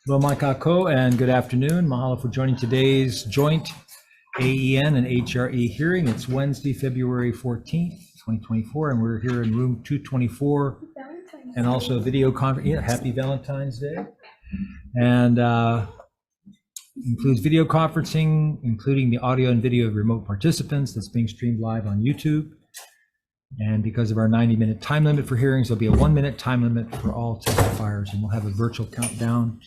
Hello, Mike Ako, and good afternoon. Mahalo for joining today's joint AEN and HRE hearing. It's Wednesday, February 14th, 2024, and we're here in room 224 and also video conference. Yeah, happy Valentine's Day. And includes video conferencing, including the audio and video of remote participants that's being streamed live on YouTube. And because of our 90-minute time limit for hearings, there'll be a 1-minute time limit for all testifiers, and we'll have a virtual countdown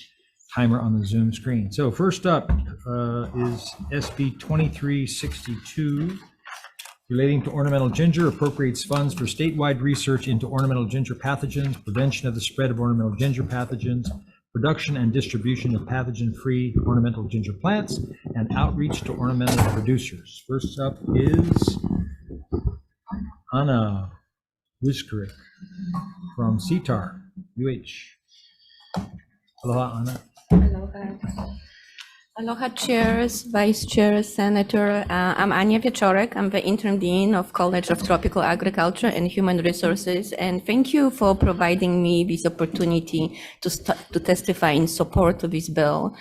timer on the Zoom screen. So first up is SB 2362, relating to ornamental ginger, appropriates funds for statewide research into ornamental ginger pathogens, prevention of the spread of ornamental ginger pathogens, production and distribution of pathogen-free ornamental ginger plants, and outreach to ornamental producers. First up is Anna Wiskaric from CTAR, UH. Aloha, Anna. Aloha. Aloha, chairs, vice chair, senator. I'm Anya Wieczorek. I'm the interim dean of College of Tropical Agriculture and Human Resources. And thank you for providing me this opportunity to testify in support of this bill.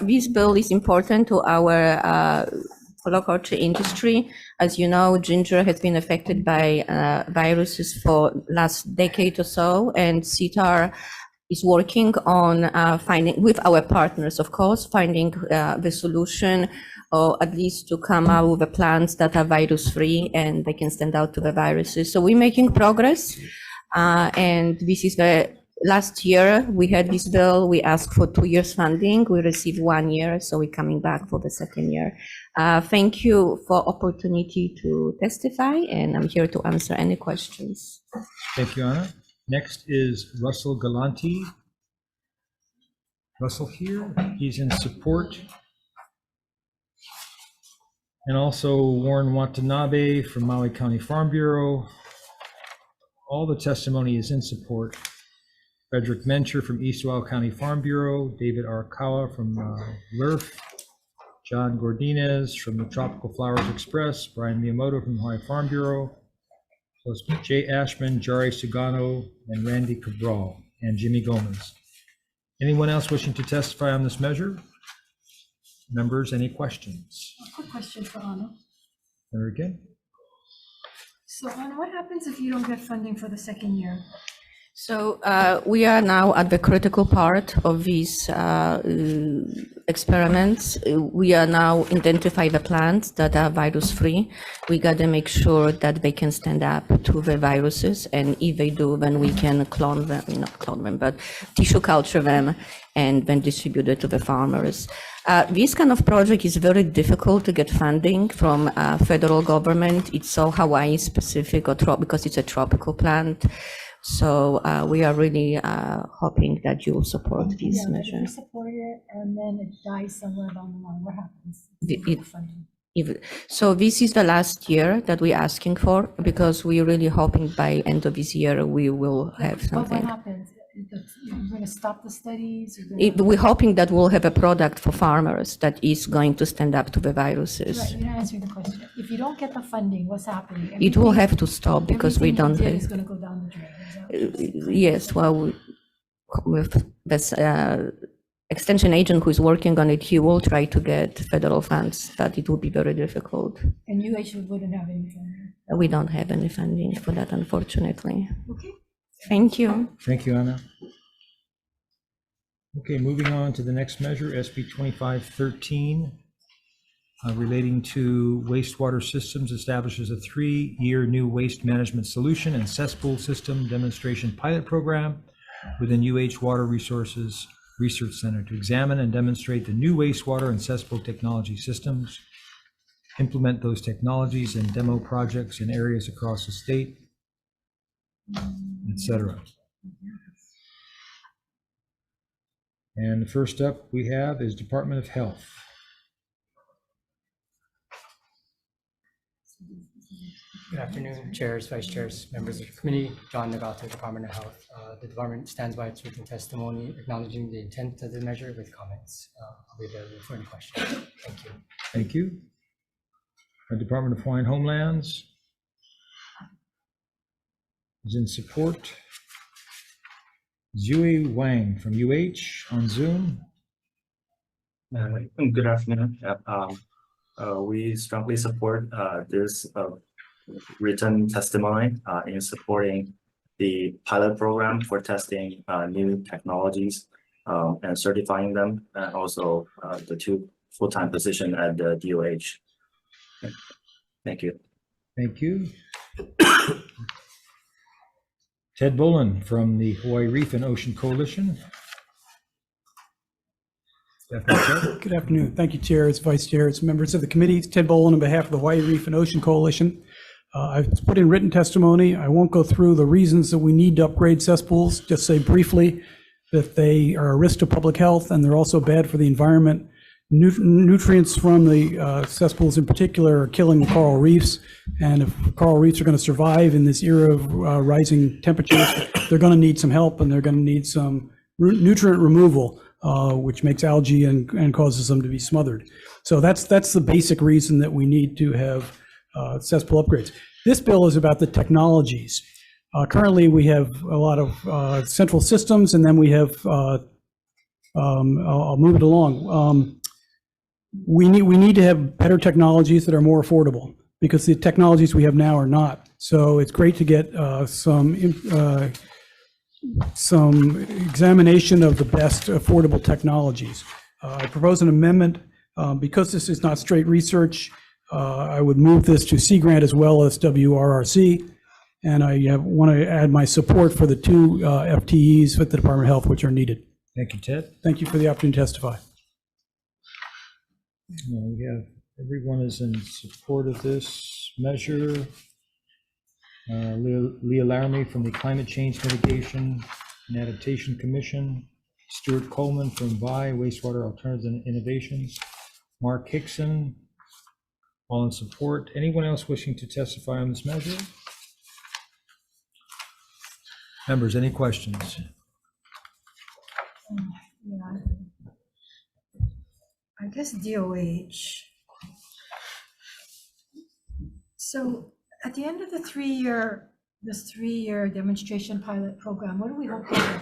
This bill is important to our horticulture industry. As you know, ginger has been affected by viruses for last decade or so, and CTAR is working on finding, with our partners, of course, finding the solution, or at least to come out with the plants that are virus-free and they can stand out to the viruses. So we're making progress, and this is the last year we had this bill. We asked for 2 years funding. We received 1 year, so we're coming back for the second year. Thank you for opportunity to testify, and I'm here to answer any questions. Thank you, Anna. Next is Russell Galanti. Russell here, he's in support. And also Warren Watanabe from Maui County Farm Bureau. All the testimony is in support. Frederick Mencher from East Wauau County Farm Bureau, David Arakawa from LERF, John Gordinez from the Tropical Flowers Express, Brian Miyamoto from Hawaii Farm Bureau, plus Jay Ashman, Jari Sugano, and Randy Cabral, and Jimmy Gomez. Anyone else wishing to testify on this measure? Members, any questions? A quick question for Anna. Very good. So Anna, what happens if you don't get funding for the second year? So we are now at the critical part of these experiments. We are now identify the plants that are virus-free. We got to make sure that they can stand up to the viruses, and if they do, then we can clone them, not clone them, but tissue culture them and then distribute it to the farmers. This kind of project is very difficult to get funding from federal government. It's so Hawaii specific, or because it's a tropical plant. So we are really hoping that you will support this measure. If you support it and then it dies somewhere along the line, what happens? So this is the last year that we're asking for, because we're really hoping by end of this year we will have something. What happens? You're going to stop the studies? We're hoping that we'll have a product for farmers that is going to stand up to the viruses. Right, you're not answering the question. If you don't get the funding, what's happening? It will have to stop because we don't have. It's going to go down the drain. Yes, well, with this extension agent who is working on it, he will try to get federal funds, but it will be very difficult. And you actually wouldn't have any funding? We don't have any funding for that, unfortunately. Okay. Thank you. Thank you, Anna. Okay, moving on to the next measure, SB 2513, relating to wastewater systems, establishes a 3-year new waste management solution and cesspool system demonstration pilot program within UH Water Resources Research Center to examine and demonstrate the new wastewater and cesspool technology systems, implement those technologies in demo projects in areas across the state, etc. And the first up we have is Department of Health. Good afternoon, chairs, vice chairs, members of the committee. John Nagata, Department of Health. The department stands by its written testimony acknowledging the intent of the measure with comments. I'll be available for any questions. Thank you. Thank you. Our Department of Hawaiian Homelands is in support. Zhui Wang from UH on Zoom. Good afternoon. We strongly support this written testimony in supporting the pilot program for testing new technologies and certifying them, and also the 2 full-time position at the DOH. Thank you. Thank you. Ted Bolin from the Hawaii Reef and Ocean Coalition. Good afternoon. Thank you, chairs, vice chairs, members of the committee. It's Ted Bolin on behalf of the Hawaii Reef and Ocean Coalition. I've put in written testimony. I won't go through the reasons that we need to upgrade cesspools, just say briefly that they are a risk to public health and they're also bad for the environment. Nutrients from the cesspools in particular are killing the coral reefs. And if coral reefs are going to survive in this era of rising temperatures, they're going to need some help and they're going to need some nutrient removal, which makes algae and causes them to be smothered. So that's the basic reason that we need to have cesspool upgrades. This bill is about the technologies. Currently, we have a lot of central systems, and then we have, I'll move it along. We need to have better technologies that are more affordable, because the technologies we have now are not. So it's great to get some examination of the best affordable technologies. I propose an amendment. Because this is not straight research, I would move this to Sea Grant as well as WRRC. And I want to add my support for the 2 FTEs with the Department of Health, which are needed. Thank you, Ted. Thank you for the opportunity to testify. We have, everyone is in support of this measure. Leah Laramie from the Climate Change Mitigation and Adaptation Commission, Stuart Coleman from VI, Wastewater Alternatives and Innovations, Mark Hickson, all in support. Anyone else wishing to testify on this measure? Members, any questions? Yeah. I guess DOH. So at the end of the 3-year demonstration pilot program, what do we hope for?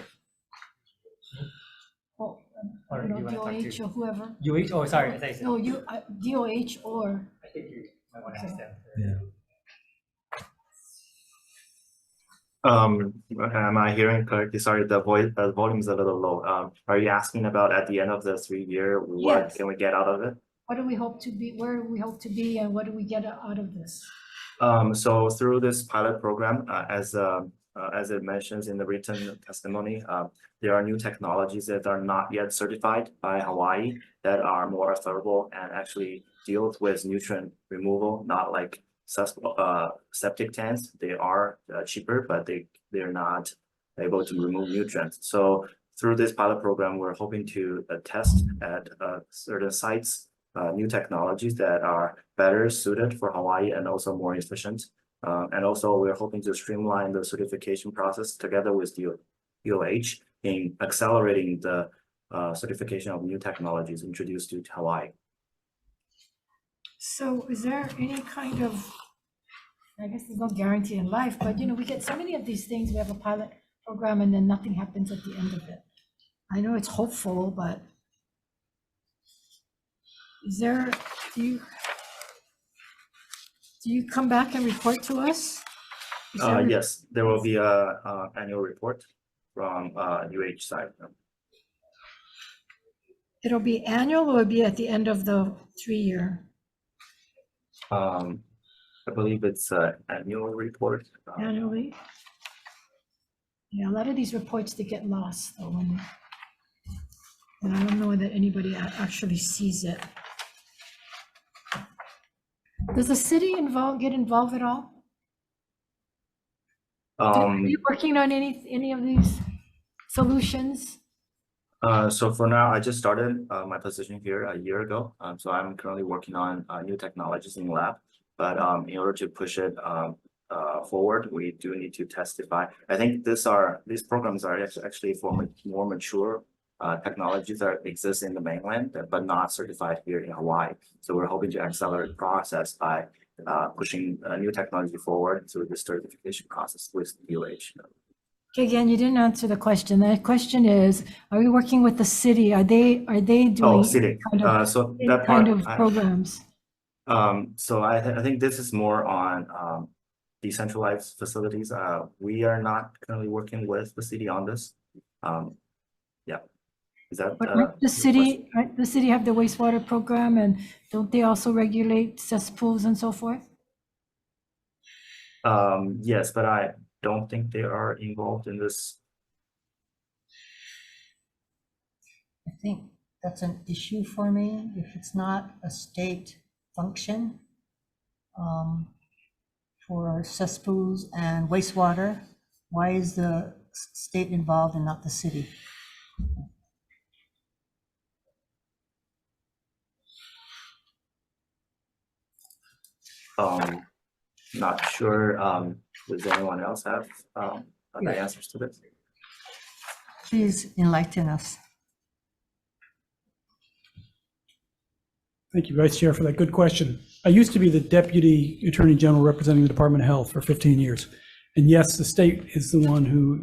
Oh, Or you wanna talk DOH to- or whoever. UH, oh, sorry, I thought you said. No, DOH or, I think you might want to ask them. Yeah. Am I hearing correctly? Sorry, the volume is a little low. Are you asking about at the end of the 3-year, what Yes. can we get out of it? what do we hope to be, where do we hope to be, and what do we get out of this? So through this pilot program, as it mentions in the written testimony, there are new technologies that are not yet certified by Hawaii that are more affordable and actually deals with nutrient removal, not like septic tanks. They are cheaper, but they're not able to remove nutrients. So through this pilot program, we're hoping to test at certain sites new technologies that are better suited for Hawaii and also more efficient. And also we're hoping to streamline the certification process together with DOH in accelerating the certification of new technologies introduced to Hawaii. So is there any kind of, I guess there's no guarantee in life, but we get so many of these things, we have a pilot program and then nothing happens at the end of it. I know it's hopeful, but is there, do you come back and report to us? Is there- Yes, there will be a annual report from UH side. It'll be annual or it'll be at the end of the 3-year? I believe it's an annual report. Annually? Yeah, a lot of these reports, they get lost though, and I don't know that anybody actually sees it. Does the city get involved at all? Are you working on any of these solutions? So for now, I just started my position here a year ago. So I'm currently working on new technologies in the lab. But in order to push it forward, we do need to testify. I think these programs are actually for more mature technologies that exist in the mainland, but not certified here in Hawaii. So we're hoping to accelerate the process by pushing new technology forward through the certification process with DOH. Okay, again, you didn't answer the question. The question is, are we working with the city? Are they Oh, doing city. kind of, So any that kind part, of programs? so I think this is more on decentralized facilities. We are not currently working with the city on this. Yeah, is that? But your aren't the city have the wastewater program, and don't they also regulate cesspools and so forth? Yes, but I don't think they are involved in this. I think that's an issue for me. If it's not a state function for cesspools and wastewater, why is the state involved and not the city? Not sure. Does anyone else have the answers to this? Please enlighten us. Thank you, Vice Chair, for that good question. I used to be the Deputy Attorney General representing the Department of Health for 15 years. And yes, the state is the one who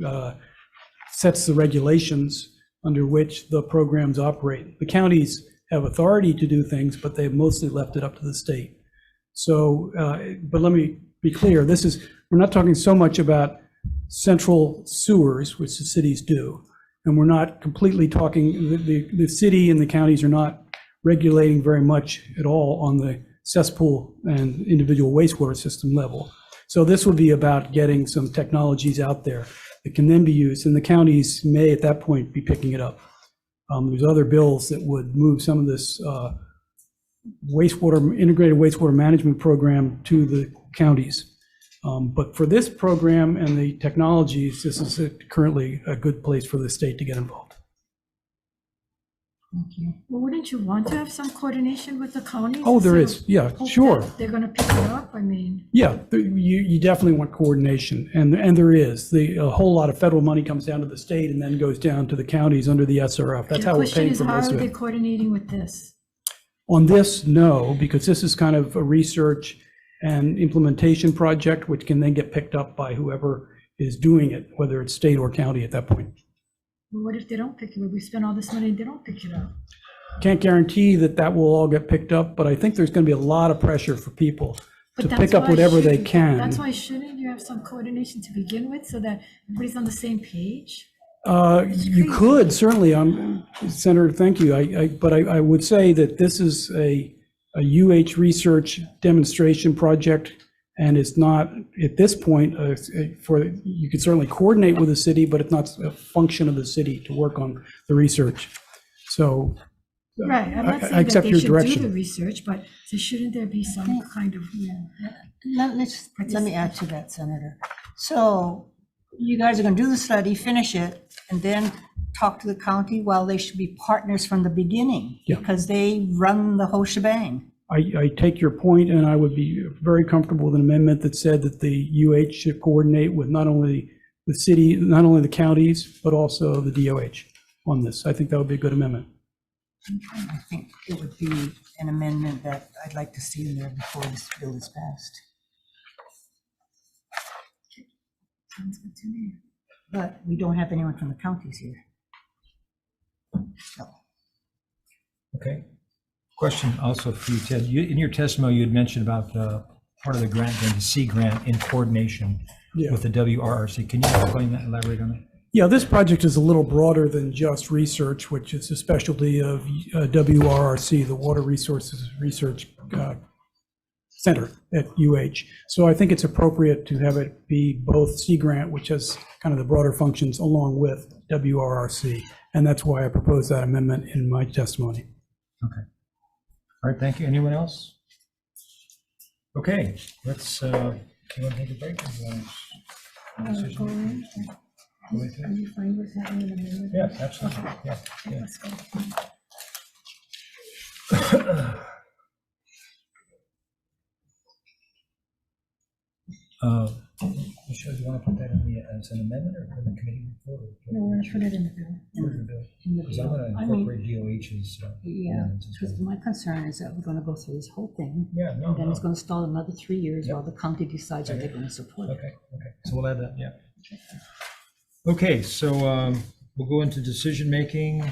sets the regulations under which the programs operate. The counties have authority to do things, but they've mostly left it up to the state. So, but let me be clear, we're not talking so much about central sewers, which the cities do. And we're not completely talking, the city and the counties are not regulating very much at all on the cesspool and individual wastewater system level. So this would be about getting some technologies out there that can then be used, and the counties may at that point be picking it up. There's other bills that would move some of this integrated wastewater management program to the counties. But for this program and the technologies, this is currently a good place for the state to get involved. Thank you. Well, wouldn't you want to have some coordination with the counties? Oh, there instead is, of yeah, hope sure. that they're gonna pick it up, I mean. Yeah, you definitely want coordination, and there is. A whole lot of federal money comes down to the state and then goes down to the counties under the SRF. That's how we're paying for The question is, how most are of they it. coordinating with this? On this, no, because this is kind of a research and implementation project, which can then get picked up by whoever is doing it, whether it's state or county at that point. Well, what if they don't pick it up? We spend all this money and they don't pick it up? Can't guarantee that will all get picked up, but I think there's going to be a lot of pressure for people But to that's pick up why whatever they shouldn't- can. That's why shouldn't you have some coordination to begin with so that everybody's on the same page? You could, certainly, Senator, thank you. But I would say that this is a UH research demonstration project, and it's not, at this point, you could certainly coordinate with the city, but it's not a function of the city to work on the research. So Right, I'm not I saying that accept they your should do direction. the research, but so shouldn't there be some kind of, Let me add to that, Senator. So you guys are going to do the study, finish it, and then talk to the county. While they should be partners from the beginning, Yeah. because they run the whole shebang. I take your point, and I would be very comfortable with an amendment that said that the UH should coordinate with not only the city, not only the counties, but also the DOH on this. I think that would be a good amendment. I think it would be an amendment that I'd like to see in there before this bill is passed. sounds good to me. But we don't have anyone from the counties here. So, Okay. Question also for you, Ted. In your testimony, you had mentioned about part of the grant, the C grant in coordination Yeah. with the WRRC. Can you explain that, elaborate on that? Yeah, this project is a little broader than just research, which is a specialty of WRRC, the Water Resources Research Center at UH. So I think it's appropriate to have it be both Sea Grant, which has kind of the broader functions, along with WRRC. And that's why I proposed that amendment in my testimony. Okay. All right, thank you. Anyone else? Okay, let's, you want to take a break? Or you want to- Go in. Go into Are it? you fine with having an amendment? Yeah, absolutely. Yeah, yeah. Let's go. Michelle, do you want to put that in as an amendment or put in the committee report? No, we're gonna put it in the bill. Put it in the bill? Because I'm going to I mean, incorporate DOH's. yeah, amendments as because well. my concern is that we're going to go through this whole thing. Yeah, no, And then it's no. going to stall another 3 years Yep. while the county decides if they're going to support it. Okay, okay. So we'll add that, yeah. Okay, so we'll go into decision-making.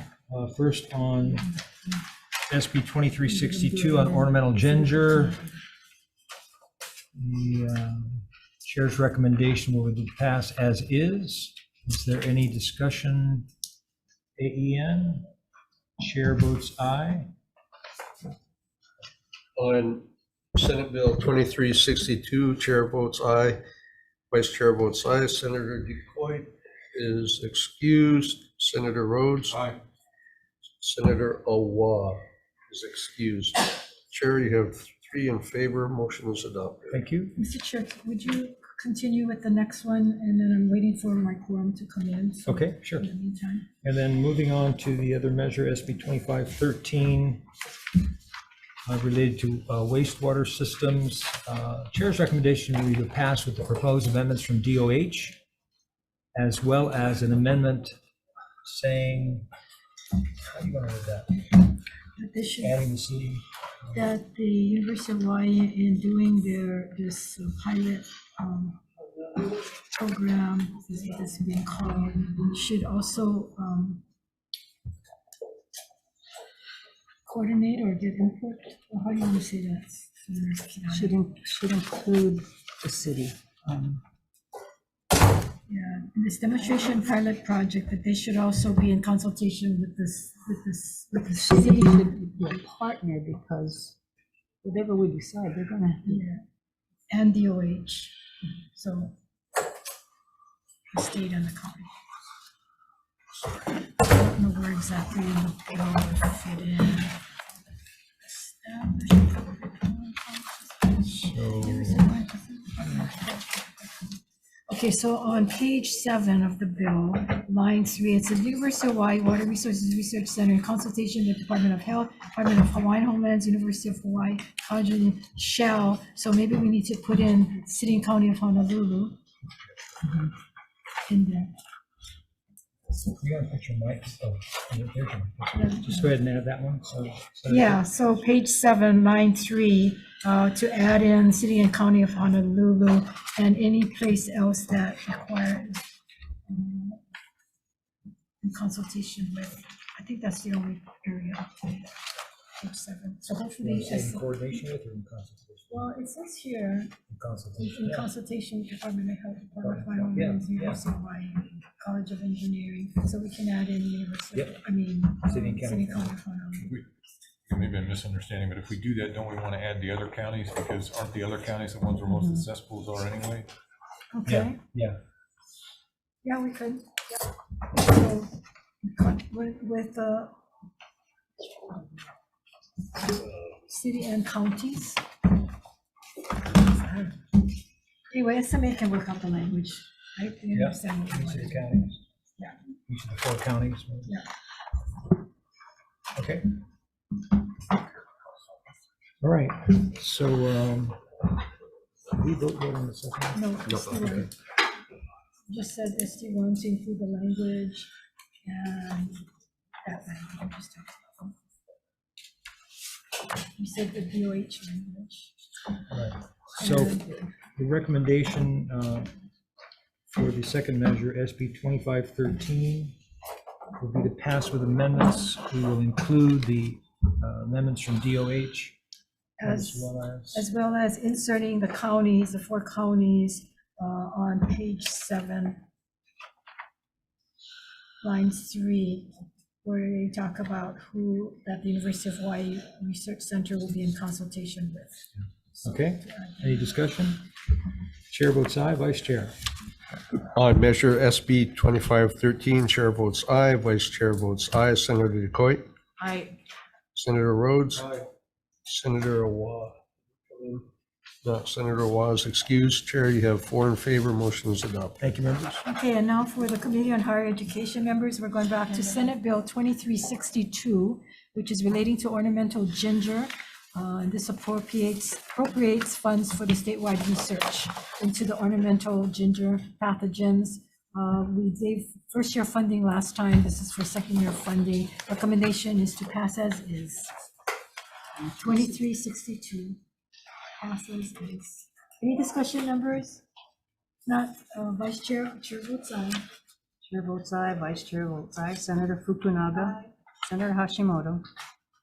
First on SB 2362 on ornamental ginger. The chair's recommendation will be passed as is. Is there any discussion? AEN, chair votes aye. On Senate Bill 2362, chair votes aye, vice chair votes aye. Senator DeCoit is excused. Senator Rhodes. Aye. Senator Awa is excused. Chair, you have 3 in favor. Motion is adopted. Thank you. Mr. Chair, would you continue with the next one? And then I'm waiting for my quorum to come in. So Okay, sure. in the meantime. And then moving on to the other measure, SB 2513, related to wastewater systems. Chair's recommendation will be to pass with the proposed amendments from DOH, as well as an amendment saying, how are you going to read that? Addition. Adding the city. That the University of Hawaii, in doing this pilot program, this is what it's being called, should also coordinate or give input, or how do you want to say that? Should include the city. Yeah, in this demonstration pilot project, that they should also be in consultation with the The city should be a partner because whatever we decide, they're gonna. yeah, and DOH. So the state and the county. I don't know where exactly in the bill would fit in. Okay, so on page 7 of the bill, line 3, it says University of Hawaii Water Resources Research Center in consultation with Department of Health, Department of Hawaiian Homelands, University of Hawaii, College shall. So maybe we need to put in City and County of Honolulu in there. You gotta put your mic. Just go ahead and add that one. So Yeah, so page 7, line 3, to add in City and County of Honolulu and any place else that requires in consultation with. I think that's the only area. Page 7. So hopefully, in coordination with or in consultation? well, it says here, In consultation. in Yeah. consultation with Department of Health, Department of Yeah, Environment, yeah. University of Hawaii, College of Engineering, so we can add in University, Yep. I mean, City and County. City and County of Honolulu. Maybe a misunderstanding, but if we do that, don't we want to add the other counties? Because aren't the other counties the ones where most of the cesspools are anyway? Okay. Yeah. Yeah, we could, yeah. So, with the city and counties. Anyway, somebody can work out the language, right? They Yeah. understand what we Each want of the to do. counties. Yeah. Each of the 4 counties. Yeah. Okay. All right, so, we vote on the second. No, ST1. Just said ST1 to include the language and that language. You said the DOH language. All right. So the recommendation for the second measure, SB 2513, will be to pass with amendments. We will include the amendments from DOH As well as inserting the counties, the 4 counties on page 7, line 3, where you talk about who that the University of Hawaii Research Center will be in consultation with. Okay, any discussion? Chair votes aye, vice chair. On measure SB 2513, chair votes aye, vice chair votes aye. Senator DeCoit. Aye. Senator Rhodes. Senator Awa. No, Senator Awa is excused. Chair, you have 4 in favor. Motion is adopted. Thank you, members. Okay, and now for the Committee on Higher Education members, we're going back to Senate Bill 2362, which is relating to ornamental ginger. And this appropriates funds for the statewide research into the ornamental ginger pathogens. We gave first-year funding last time. This is for second-year funding. Recommendation is to pass as is. 2362 passes is. Any discussion, members? Not, Vice Chair votes aye. Chair votes aye, Vice Chair votes aye. Senator Fukunaga. Senator Hashimoto.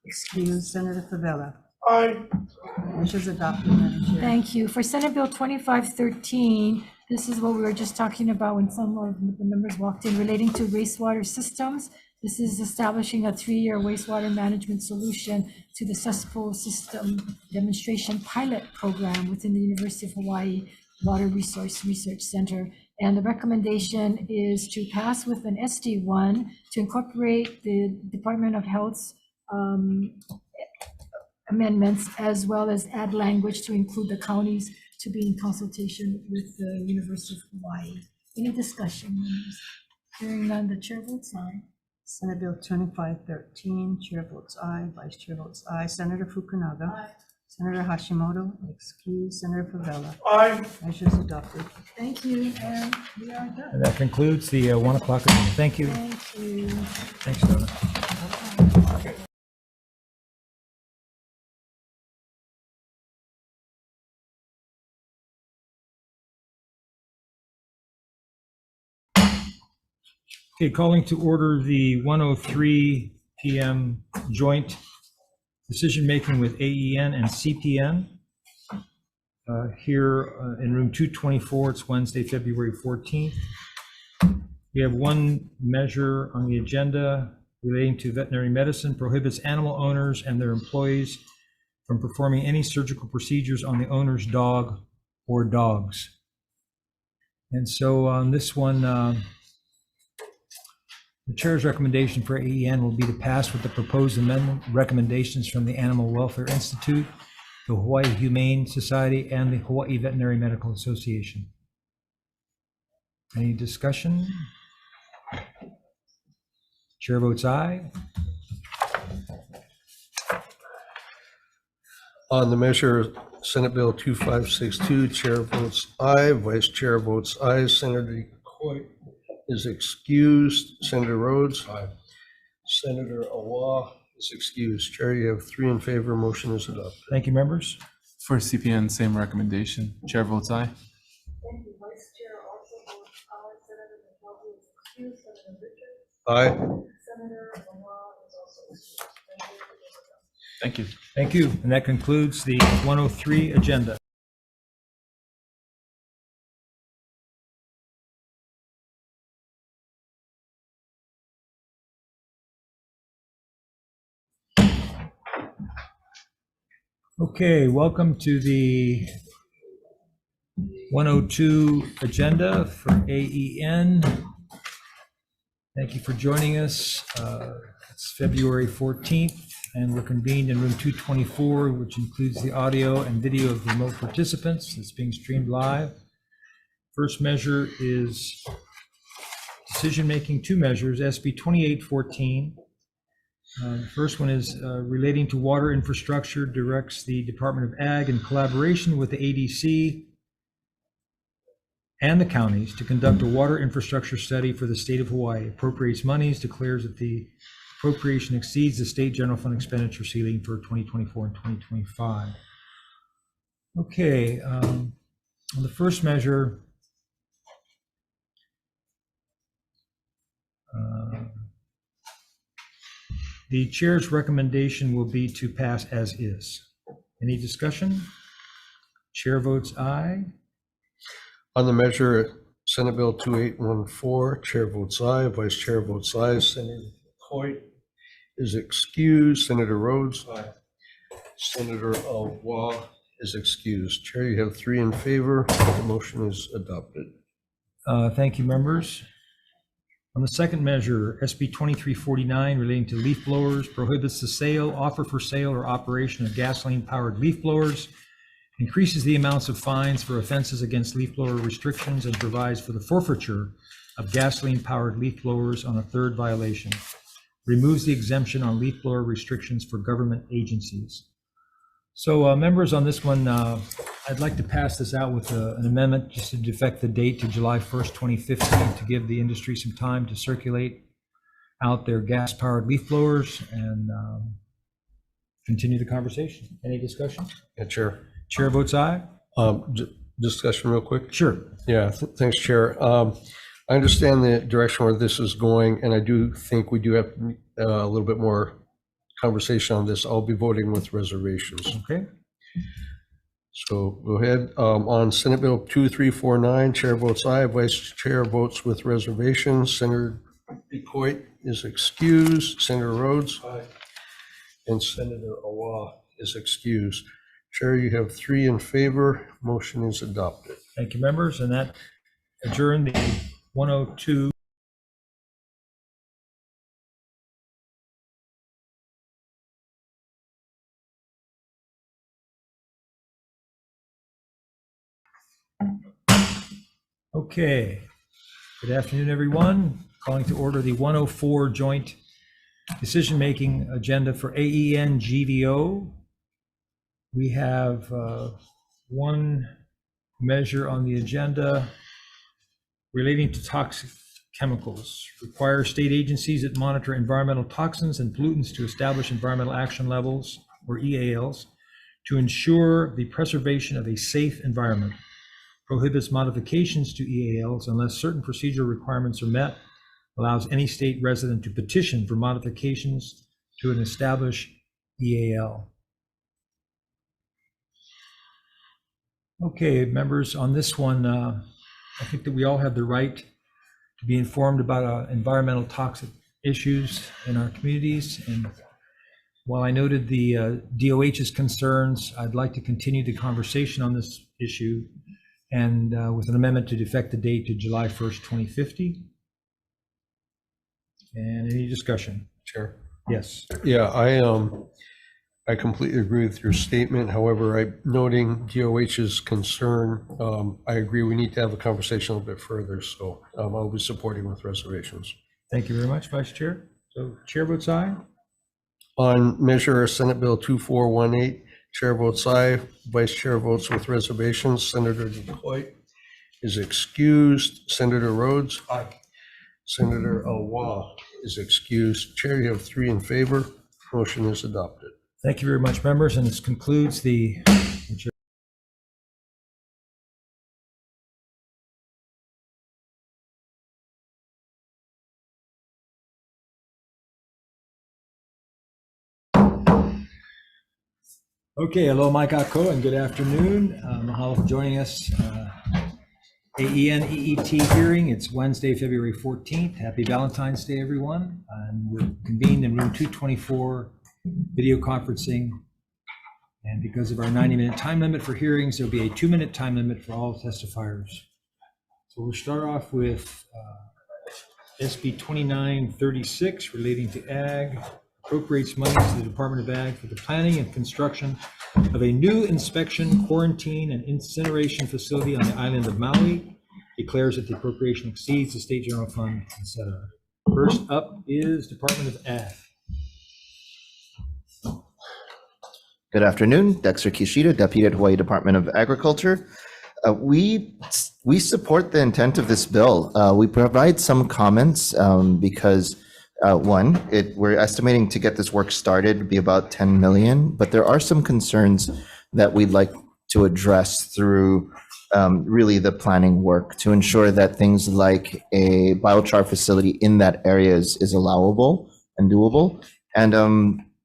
Excused. Senator Favela. Aye. Measures adopted, Madam Chair. Thank you. For Senate Bill 2513, this is what we were just talking about when some of the members walked in relating to wastewater systems. This is establishing a 3-year wastewater management solution to the cesspool system demonstration pilot program within the University of Hawaii Water Resource Research Center. And the recommendation is to pass with an SD1 to incorporate the Department of Health's amendments, as well as add language to include the counties to be in consultation with the University of Hawaii. Any discussion, members? Hearing none, the chair votes aye. Senate Bill 2513, Chair votes aye, Vice Chair votes aye. Senator Fukunaga. Senator Hashimoto, excused. Senator Favela. Aye. Measures adopted. Thank you, and we are done. And that concludes the 1 o'clock meeting. Thank you. Thank you. Thanks, Donna. Okay, calling to order the 1:03 PM joint decision-making with AEN and CPN. Here in room 224, it's Wednesday, February 14th. We have one measure on the agenda relating to veterinary medicine, prohibits animal owners and their employees from performing any surgical procedures on the owner's dog or dogs. And so on this one, the chair's recommendation for AEN will be to pass with the proposed amendment recommendations from the Animal Welfare Institute, the Hawaii Humane Society, and the Hawaii Veterinary Medical Association. Any discussion? Chair votes aye. On the measure, Senate Bill 2562, Chair votes aye, Vice Chair votes aye. Senator DeCoy is excused. Senator Rhodes. Aye. Senator Awa is excused. Chair, you have 3 in favor. Motion is adopted. Thank you, members. For CPN, same recommendation. Chair votes aye. Aye. Thank you. Thank you. And that concludes the 103 agenda. Okay, welcome to the 102 agenda for AEN. Thank you for joining us. It's February 14th, and we're convened in room 224, which includes the audio and video of remote participants. It's being streamed live. First measure is decision-making 2 measures, SB 2814. The first one is relating to water infrastructure, directs the Department of Ag in collaboration with the ADC and the counties to conduct a water infrastructure study for the state of Hawaii, appropriates monies, declares that the appropriation exceeds the state general fund expenditure ceiling for 2024 and 2025. Okay, on the first measure, the chair's recommendation will be to pass as is. Any discussion? Chair votes aye. On the measure, Senate Bill 2814, Chair votes aye, Vice Chair votes aye. Senator Coit is excused. Senator Rhodes. Aye. Senator Awa is excused. Chair, you have 3 in favor. The motion is adopted. Thank you, members. On the second measure, SB 2349, relating to leaf blowers, prohibits the sale, offer for sale, or operation of gasoline-powered leaf blowers, increases the amounts of fines for offenses against leaf blower restrictions, and provides for the forfeiture of gasoline-powered leaf blowers on a 3rd violation. Removes the exemption on leaf blower restrictions for government agencies. So members, on this one, I'd like to pass this out with an amendment just to defect the date to July 1st, 2015, to give the industry some time to circulate out their gas-powered leaf blowers and continue the conversation. Any discussion? Yeah, Chair. Chair votes aye. Discussion real quick. Sure. Yeah, thanks, Chair. I understand the direction where this is going, and I do think we do have a little bit more conversation on this. I'll be voting with reservations. Okay, So go ahead. On Senate Bill 2349, Chair votes aye, Vice Chair votes with reservations. Senator DeCoit is excused. Senator Rhodes? Aye. And Senator Awa is excused. Chair, you have 3 in favor. Motion is adopted. thank you, members, and that adjourned the 102. Okay, good afternoon, everyone. Calling to order the 104 joint decision-making agenda for AEN-GVO. We have one measure on the agenda relating to toxic chemicals. Require state agencies that monitor environmental toxins and pollutants to establish environmental action levels, or EALs, to ensure the preservation of a safe environment. Prohibits modifications to EALs unless certain procedural requirements are met. Allows any state resident to petition for modifications to an established EAL. Okay, members, on this one, I think that we all have the right to be informed about environmental toxic issues in our communities. And while I noted the DOH's concerns, I'd like to continue the conversation on this issue and with an amendment to defect the date to July 1st, 2050. And any discussion? Chair? Yes. Yeah, I completely agree with your statement. However, noting DOH's concern, I agree we need to have a conversation a little bit further, so I'll be supporting with reservations. Thank you very much, Vice Chair. So Chair votes aye. On Measure Senate Bill 2418, Chair votes aye, Vice Chair votes with reservations. Senator DeCoit is excused. Senator Rhodes? Aye. Senator Awa is excused. Chair, you have 3 in favor. Motion is adopted. Thank you very much, members, and this concludes the Okay, hello, Mike Ako, and good afternoon. Mahalo for joining us. AEN-EET hearing, it's Wednesday, February 14th. Happy Valentine's Day, everyone. And we're convened in room 224, video conferencing. And because of our 90-minute time limit for hearings, there'll be a 2-minute time limit for all testifiers. So we'll start off with SB 2936 relating to ag. Appropriates money to the Department of Ag for the planning and construction of a new inspection, quarantine, and incineration facility on the island of Maui. Declares that the appropriation exceeds the state general fund, etc. First up is Department of Ag. Good afternoon, Dexter Kishida, Deputy at Hawaii Department of Agriculture. We support the intent of this bill. We provide some comments because one, we're estimating to get this work started to be about 10 million, but there are some concerns that we'd like to address through really the planning work to ensure that things like a biochar facility in that area is allowable and doable. And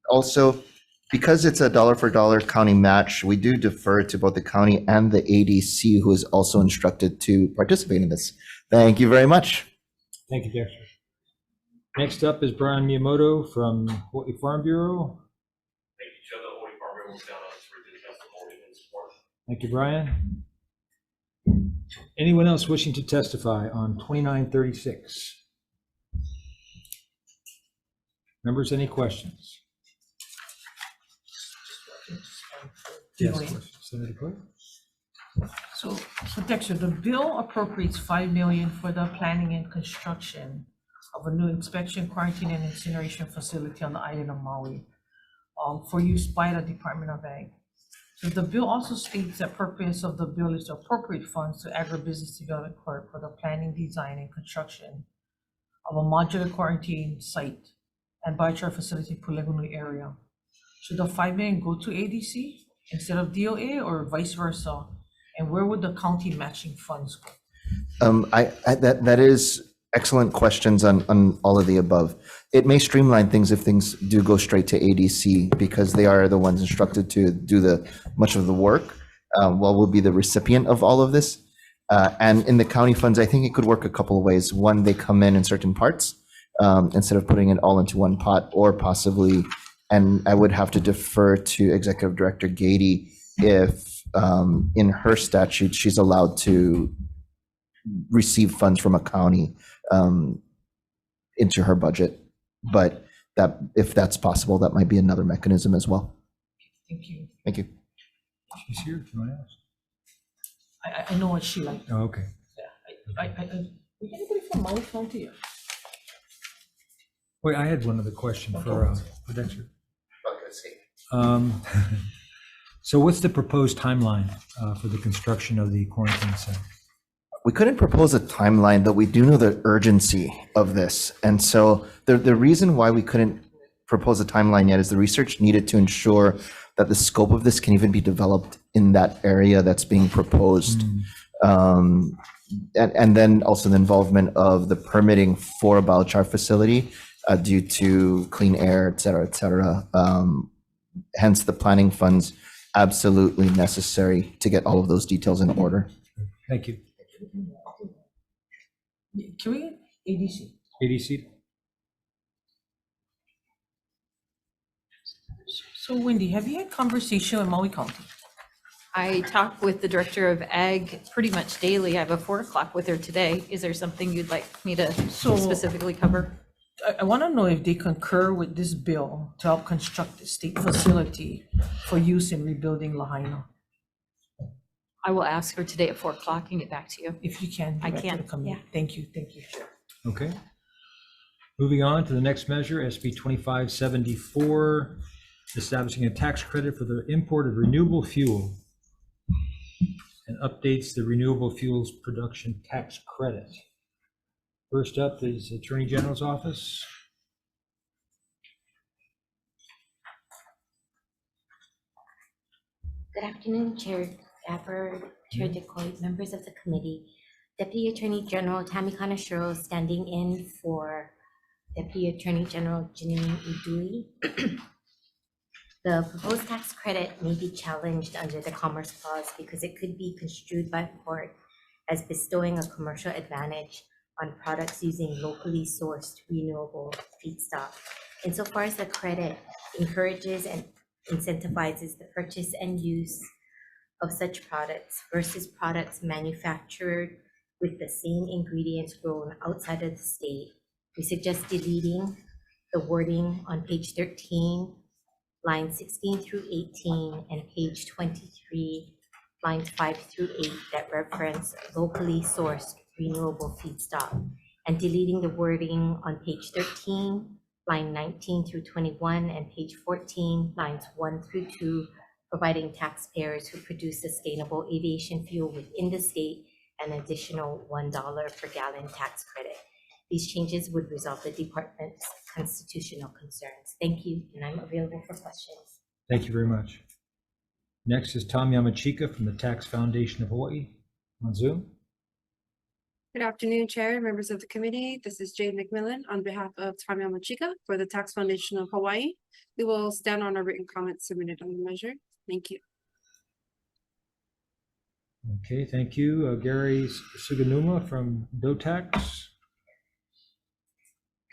also, because it's a dollar for dollar county match, we do defer to both the county and the ADC, who is also instructed to participate in this. Thank you very much. Thank you, Dexter. Next up is Brian Miyamoto from Hawaii Farm Bureau. Thank you, Chair. The Hawaii Farm Bureau will stand on this written testimony in support. Thank you, Brian. Anyone else wishing to testify on 2936? Members, any questions? Yes, Senator Coy. So Dexter, the bill appropriates $5 million for the planning and construction of a new inspection, quarantine, and incineration facility on the island of Maui for use by the Department of Ag. So the bill also states that purpose of the bill is to appropriate funds to Agribusiness Development Corp for the planning, design, and construction of a modular quarantine site and biochar facility in Pulegunui area. Should the $5 million go to ADC instead of DOA or vice versa? And where would the county matching funds go? That is excellent questions on all of the above. It may streamline things if things do go straight to ADC because they are the ones instructed to do much of the work. While we'll be the recipient of all of this. And in the county funds, I think it could work a couple of ways. One, they come in certain parts instead of putting it all into one pot, or possibly, and I would have to defer to Executive Director Gady if in her statute, she's allowed to receive funds from a county into her budget. But that, if that's possible, that might be another mechanism as well. Thank you. Thank you. She's here, if you want to ask. I know what she like. Oh, okay. Yeah, is anybody from Maui County? Wait, I had one other question for Dexter. So what's the proposed timeline for the construction of the quarantine center? We couldn't propose a timeline, but we do know the urgency of this. And so the reason why we couldn't propose a timeline yet is the research needed to ensure that the scope of this can even be developed in that area that's being proposed. And then also the involvement of the permitting for a biochar facility due to clean air, et cetera, et cetera. Hence the planning funds absolutely necessary to get all of those details in order. Thank you. Can we get ADC? ADC? So Wendy, have you had conversation with Maui County? I talk with the director of ag pretty much daily. I have a 4 o'clock with her today. Is there something you'd like me to specifically cover? I want to know if they concur with this bill to help construct a state facility for use in rebuilding Lahaina. I will ask her today at 4 o'clock and get back to you. If you can. I direct to can, the committee. yeah. Thank you, Chair. Okay. Moving on to the next measure, SB 2574, establishing a tax credit for the import of renewable fuel and updates the renewable fuels production tax credit. First up is Attorney General's Office. Good afternoon, Chair Gapper, Chair DeCoy, members of the committee. Deputy Attorney General Tammy Kaneshiro standing in for Deputy Attorney General Janine Udui. The proposed tax credit may be challenged under the Commerce Clause because it could be construed by court as bestowing a commercial advantage on products using locally sourced renewable feedstock. Insofar as the credit encourages and incentivizes the purchase and use of such products versus products manufactured with the same ingredients grown outside of the state, we suggest deleting the wording on page 13, lines 16 through 18, and page 23, lines 5 through 8 that reference locally sourced renewable feedstock, and deleting the wording on page 13, line 19 through 21, and page 14, lines 1 through 2, providing taxpayers who produce sustainable aviation fuel within the state an additional $1 per gallon tax credit. These changes would resolve the department's constitutional concerns. Thank you, and I'm available for questions. Thank you very much. Next is Tom Yamachika from the Tax Foundation of Hawaii on Zoom. Good afternoon, Chair, members of the committee. This is Jade McMillan on behalf of Tom Yamachika for the Tax Foundation of Hawaii. We will stand on our written comments submitted on the measure. Thank you. Okay, thank you. Gary Suganuma from DOTAX.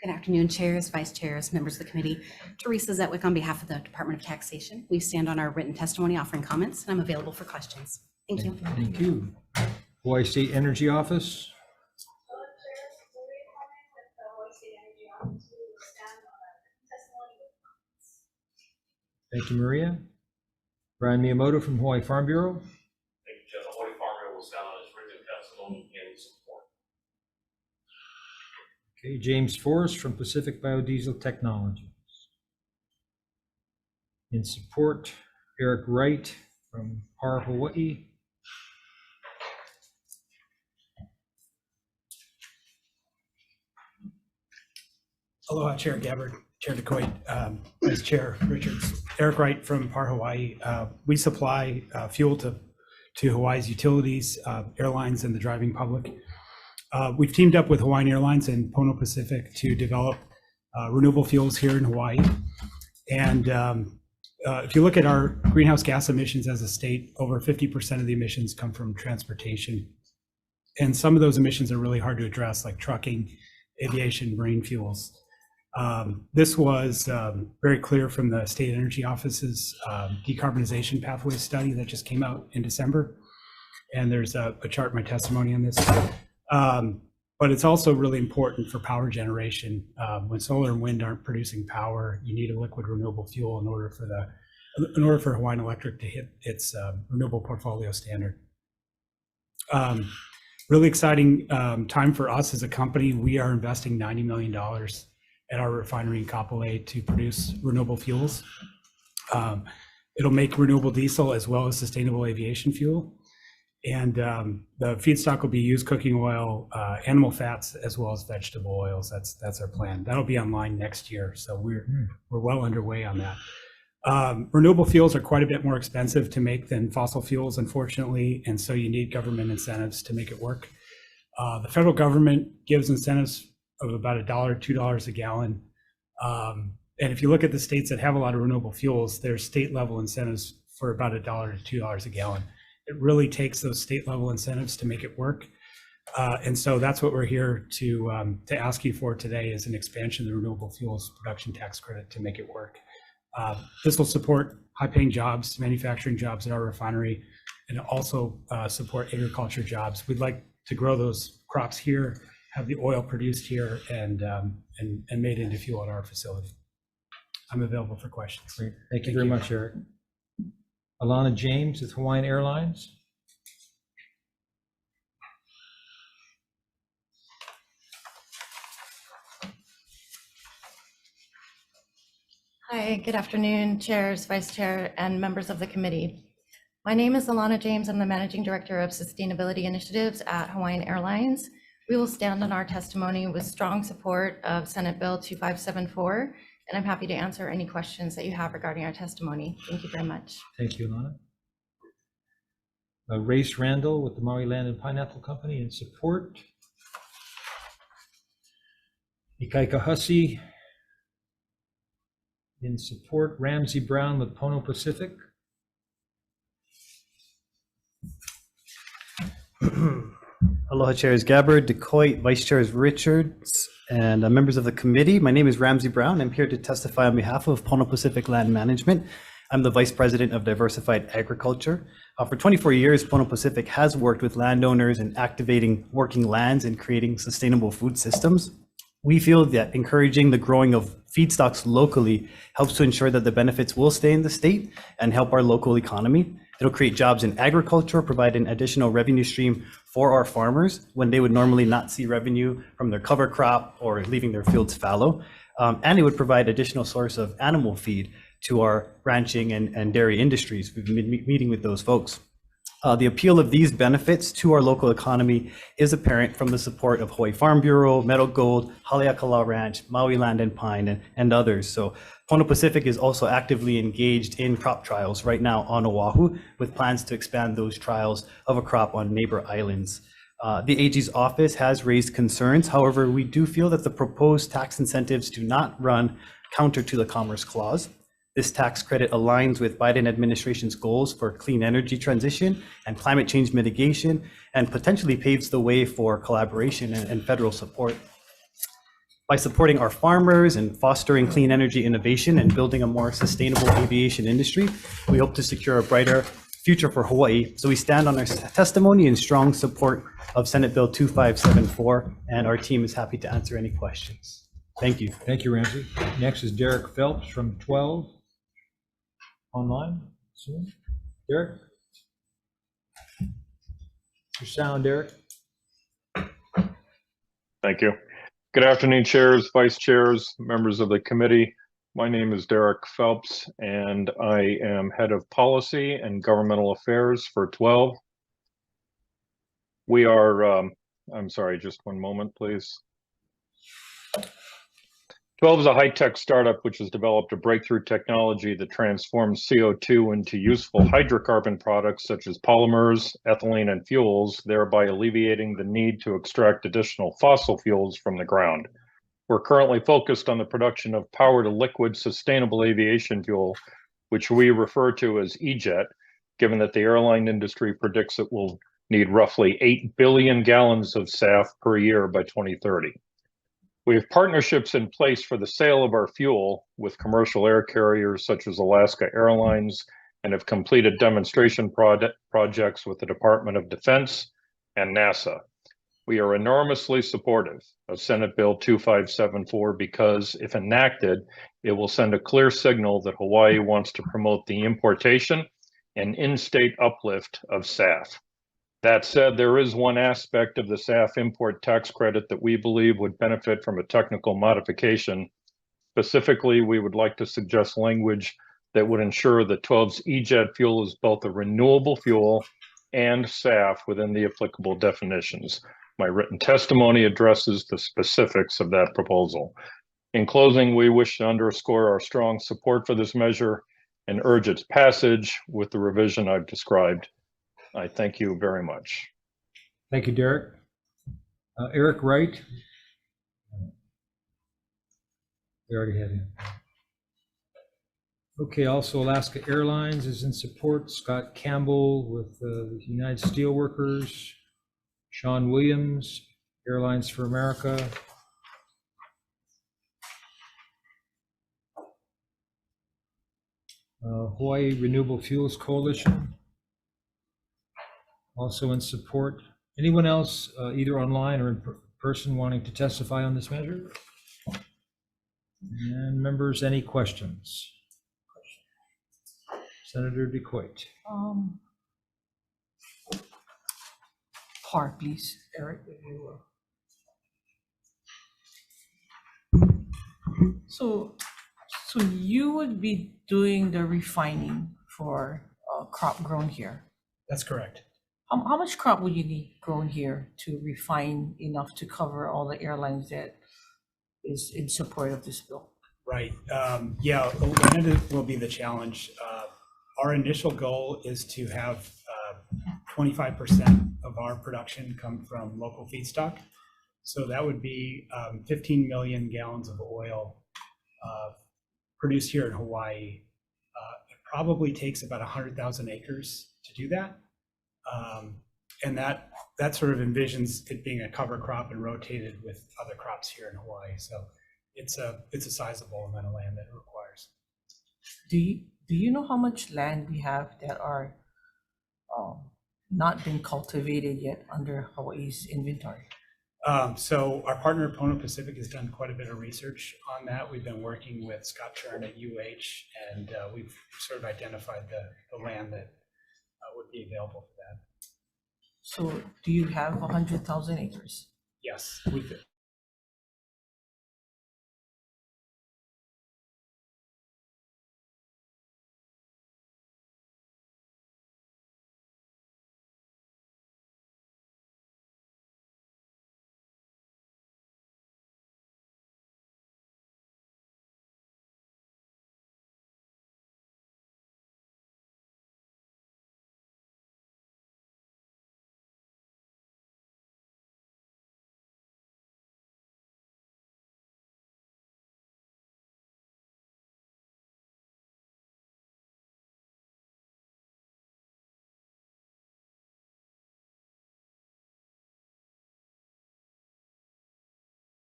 Good afternoon, chairs, vice chairs, members of the committee. Teresa Zetwick on behalf of the Department of Taxation. We stand on our written testimony offering comments, and I'm available for questions. Thank you. Thank you. Hawaii State Energy Office. Thank you, Maria. Brian Miyamoto from Hawaii Farm Bureau. Thank you, Chair. The Hawaii Farm Bureau will stand on its written testimony in support. Okay, James Forrest from Pacific Biodiesel Technologies. In support, Eric Wright from PAR Hawaii. Aloha, Chair Gabbard, Chair DeCoy, Vice Chair Richards. Eric Wright from PAR Hawaii. We supply fuel to Hawaii's utilities, airlines, and the driving public. We've teamed up with Hawaiian Airlines and Pono Pacific to develop renewable fuels here in Hawaii. And if you look at our greenhouse gas emissions as a state, over 50% of the emissions come from transportation. And some of those emissions are really hard to address, like trucking, aviation, marine fuels. This was very clear from the State Energy Office's decarbonization pathway study that just came out in December. And there's a chart in my testimony on this. But it's also really important for power generation. When solar and wind aren't producing power, you need a liquid renewable fuel in order for Hawaiian Electric to hit its renewable portfolio standard. Really exciting time for us as a company. We are investing $90 million at our refinery in Kapolei to produce renewable fuels. It'll make renewable diesel as well as sustainable aviation fuel. And the feedstock will be used cooking oil, animal fats, as well as vegetable oils. That's our plan. That'll be online next year. So we're well underway on that. Renewable fuels are quite a bit more expensive to make than fossil fuels, unfortunately. And so you need government incentives to make it work. The federal government gives incentives of about $1 to $2 a gallon. And if you look at the states that have a lot of renewable fuels, there's state level incentives for about $1 to $2 a gallon. It really takes those state level incentives to make it work. And so that's what we're here to ask you for today, is an expansion of the renewable fuels production tax credit to make it work. This will support high paying jobs, manufacturing jobs at our refinery, and also support agriculture jobs. We'd like to grow those crops here, have the oil produced here, and made into fuel at our facility. I'm available for questions. Great. Thank you very much, Eric. Alana James with Hawaiian Airlines. Hi, good afternoon, chairs, vice chair, and members of the committee. My name is Alana James. I'm the Managing Director of Sustainability Initiatives at Hawaiian Airlines. We will stand on our testimony with strong support of Senate Bill 2574, and I'm happy to answer any questions that you have regarding our testimony. Thank you very much. Thank you, Alana. Race Randall with the Maui Land and Pineapple Company in support. Ikaika Hussey in support. Ramsey Brown with Pono Pacific. Aloha, Chairs Gabbard, DeCoit, Vice Chairs Richards, and members of the committee. My name is Ramsey Brown. I'm here to testify on behalf of Pono Pacific Land Management. I'm the Vice President of Diversified Agriculture. For 24 years, Pono Pacific has worked with landowners in activating working lands and creating sustainable food systems. We feel that encouraging the growing of feedstocks locally helps to ensure that the benefits will stay in the state and help our local economy. It'll create jobs in agriculture, provide an additional revenue stream for our farmers when they would normally not see revenue from their cover crop or leaving their fields fallow. And it would provide additional source of animal feed to our ranching and dairy industries. We've been meeting with those folks. The appeal of these benefits to our local economy is apparent from the support of Hawaii Farm Bureau, Meadow Gold, Haleakala Ranch, Maui Land and Pine, and others. So Pono Pacific is also actively engaged in crop trials right now on Oahu, with plans to expand those trials of a crop on neighbor islands. The AG's office has raised concerns. However, we do feel that the proposed tax incentives do not run counter to the Commerce Clause. This tax credit aligns with Biden administration's goals for clean energy transition and climate change mitigation, and potentially paves the way for collaboration and federal support. By supporting our farmers and fostering clean energy innovation and building a more sustainable aviation industry, we hope to secure a brighter future for Hawaii. So we stand on our testimony in strong support of Senate Bill 2574, and our team is happy to answer any questions. Thank you. Thank you, Ramsey. Next is Derek Phelps from 12. Online soon. Derek? Your sound, Derek. Thank you. Good afternoon, chairs, vice chairs, members of the committee. My name is Derek Phelps, and I am head of policy and governmental affairs for 12. We are, I'm sorry, just one moment, please. 12 is a high-tech startup which has developed a breakthrough technology that transforms CO2 into useful hydrocarbon products such as polymers, ethylene, and fuels, thereby alleviating the need to extract additional fossil fuels from the ground. We're currently focused on the production of power-to-liquid sustainable aviation fuel, which we refer to as E-Jet, given that the airline industry predicts it will need roughly 8 billion gallons of SAF per year by 2030. We have partnerships in place for the sale of our fuel with commercial air carriers such as Alaska Airlines and have completed demonstration projects with the Department of Defense and NASA. We are enormously supportive of Senate Bill 2574 because, if enacted, it will send a clear signal that Hawaii wants to promote the importation and in-state uplift of SAF. That said, there is one aspect of the SAF import tax credit that we believe would benefit from a technical modification. Specifically, we would like to suggest language that would ensure that 12's E-Jet fuel is both a renewable fuel and SAF within the applicable definitions. My written testimony addresses the specifics of that proposal. In closing, we wish to underscore our strong support for this measure and urge its passage with the revision I've described. I thank you very much. Thank you, Derek. Eric Wright. We already had him. Okay, also Alaska Airlines is in support. Scott Campbell with the United Steelworkers. Sean Williams, Airlines for America. Hawaii Renewable Fuels Coalition. Also in support. Anyone else, either online or in person, wanting to testify on this measure? And members, any questions? Senator DeCoit. Par, please, Eric, if you will. So you would be doing the refining for crop grown here? That's correct. How much crop would you need grown here to refine enough to cover all the airlines that is in support of this bill? Right. Yeah, it will be the challenge. Our initial goal is to have 25% of our production come from local feedstock. So that would be 15 million gallons of oil produced here in Hawaii. It probably takes about 100,000 acres to do that. And that sort of envisions it being a cover crop and rotated with other crops here in Hawaii. So it's a sizable amount of land that it requires. Do you know how much land we have that are not been cultivated yet under Hawaii's inventory? So our partner Pono Pacific has done quite a bit of research on that. We've been working with Scott Chern at and we've sort of identified the land that would be available for that. So do you have 100,000 acres? Yes, we could.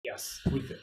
Yes, we could.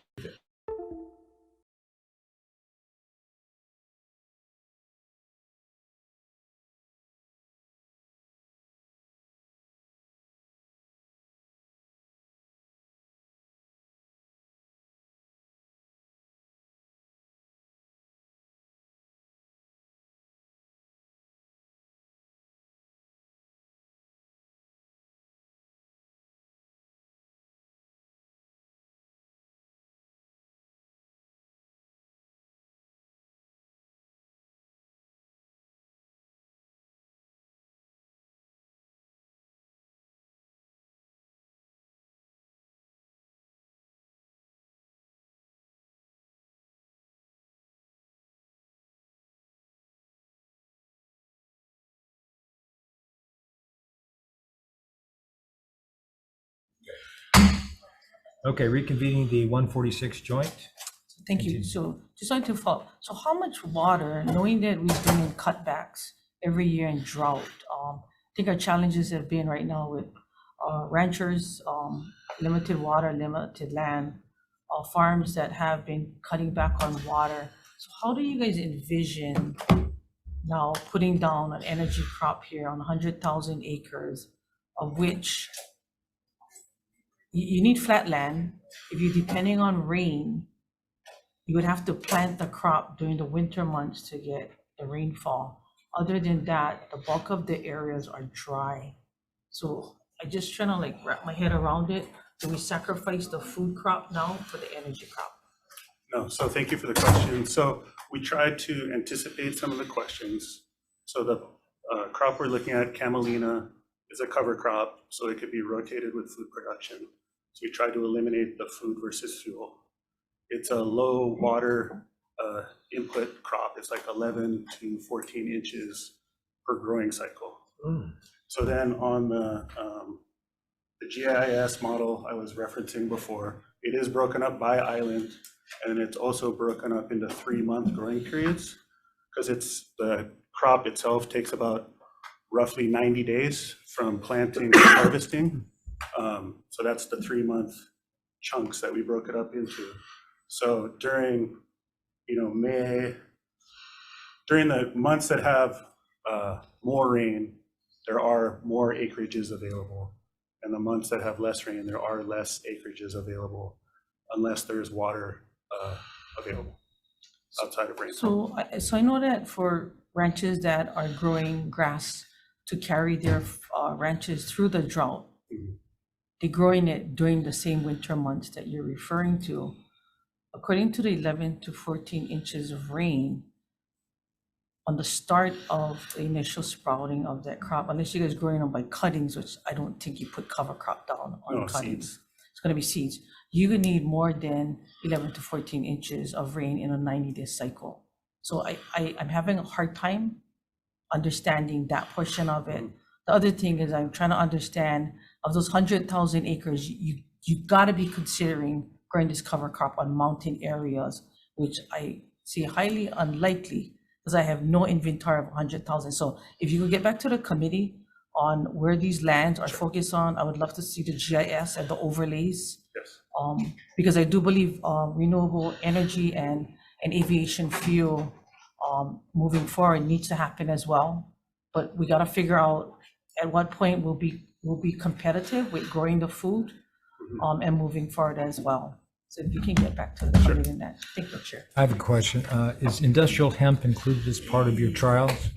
Okay, reconvening the 146 joint. Thank you. So just like to follow, so how much water, knowing that we've been in cutbacks every year in drought, I think our challenges have been right now with ranchers, limited water, limited land, farms that have been cutting back on water. So how do you guys envision now putting down an energy crop here on 100,000 acres, of which you need flat land? If you're depending on rain, you would have to plant the crop during the winter months to get the rainfall. Other than that, the bulk of the areas are dry. So I just trying to like wrap my head around it. Do we sacrifice the food crop now for the energy crop? No, so thank you for the question. So we tried to anticipate some of the questions. So the crop we're looking at, camelina, is a cover crop, so it could be rotated with food production. So we tried to eliminate the food versus fuel. It's a low water input crop. It's like 11 to 14 inches per growing cycle. So then on the GIS model I was referencing before, it is broken up by island, and it's also broken up into 3-month growing periods, because the crop itself takes about roughly 90 days from planting to harvesting. So that's the 3-month chunks that we broke it up into. So during, May, during the months that have more rain, there are more acreages available. And the months that have less rain, there are less acreages available, unless there's water available outside of rain. So I know that for ranches that are growing grass to carry their ranches through the drought, they're growing it during the same winter months that you're referring to. According to the 11 to 14 inches of rain on the start of the initial sprouting of that crop, unless you guys growing them by cuttings, which I don't think you put cover crop down on cuttings. Seeds. It's going to be seeds. You would need more than 11 to 14 inches of rain in a 90-day cycle. So I'm having a hard time understanding that portion of it. The other thing is I'm trying to understand, of those 100,000 acres, you got to be considering growing this cover crop on mountain areas, which I see highly unlikely, because I have no inventory of 100,000. So if you could get back to the committee on where these lands are focused on, I would love to see the GIS and the overlays. Yes. Because I do believe renewable energy and aviation fuel moving forward needs to happen as well. But we got to figure out at what point we'll be competitive with growing the food and moving forward as well. So if you can get back to the committee in that. Thank you, Chair. I have a question. Is industrial hemp included as part of your trials?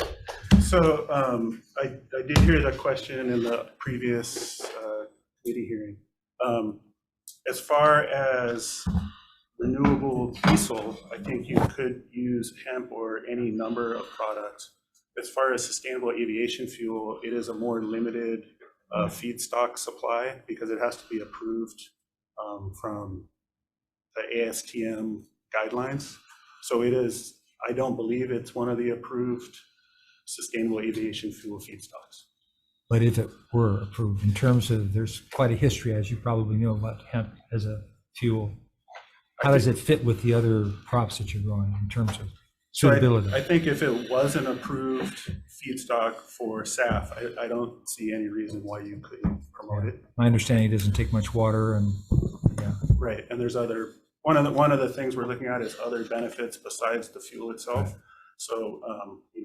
So I did hear that question in the previous committee hearing. As far as renewable diesel, I think you could use hemp or any number of products. As far as sustainable aviation fuel, it is a more limited feedstock supply, because it has to be approved from the ASTM guidelines. So it is, I don't believe it's one of the approved sustainable aviation fuel feedstocks. But if it were approved, in terms of, there's quite a history, as you probably know, about hemp as a fuel. How does it fit with the other crops that you're growing in terms of suitability? I think if it was an approved feedstock for SAF, I don't see any reason why you couldn't promote it. My understanding, it doesn't take much water and, yeah. Right, and there's other, one of the things we're looking at is other benefits besides the fuel itself. Right. So,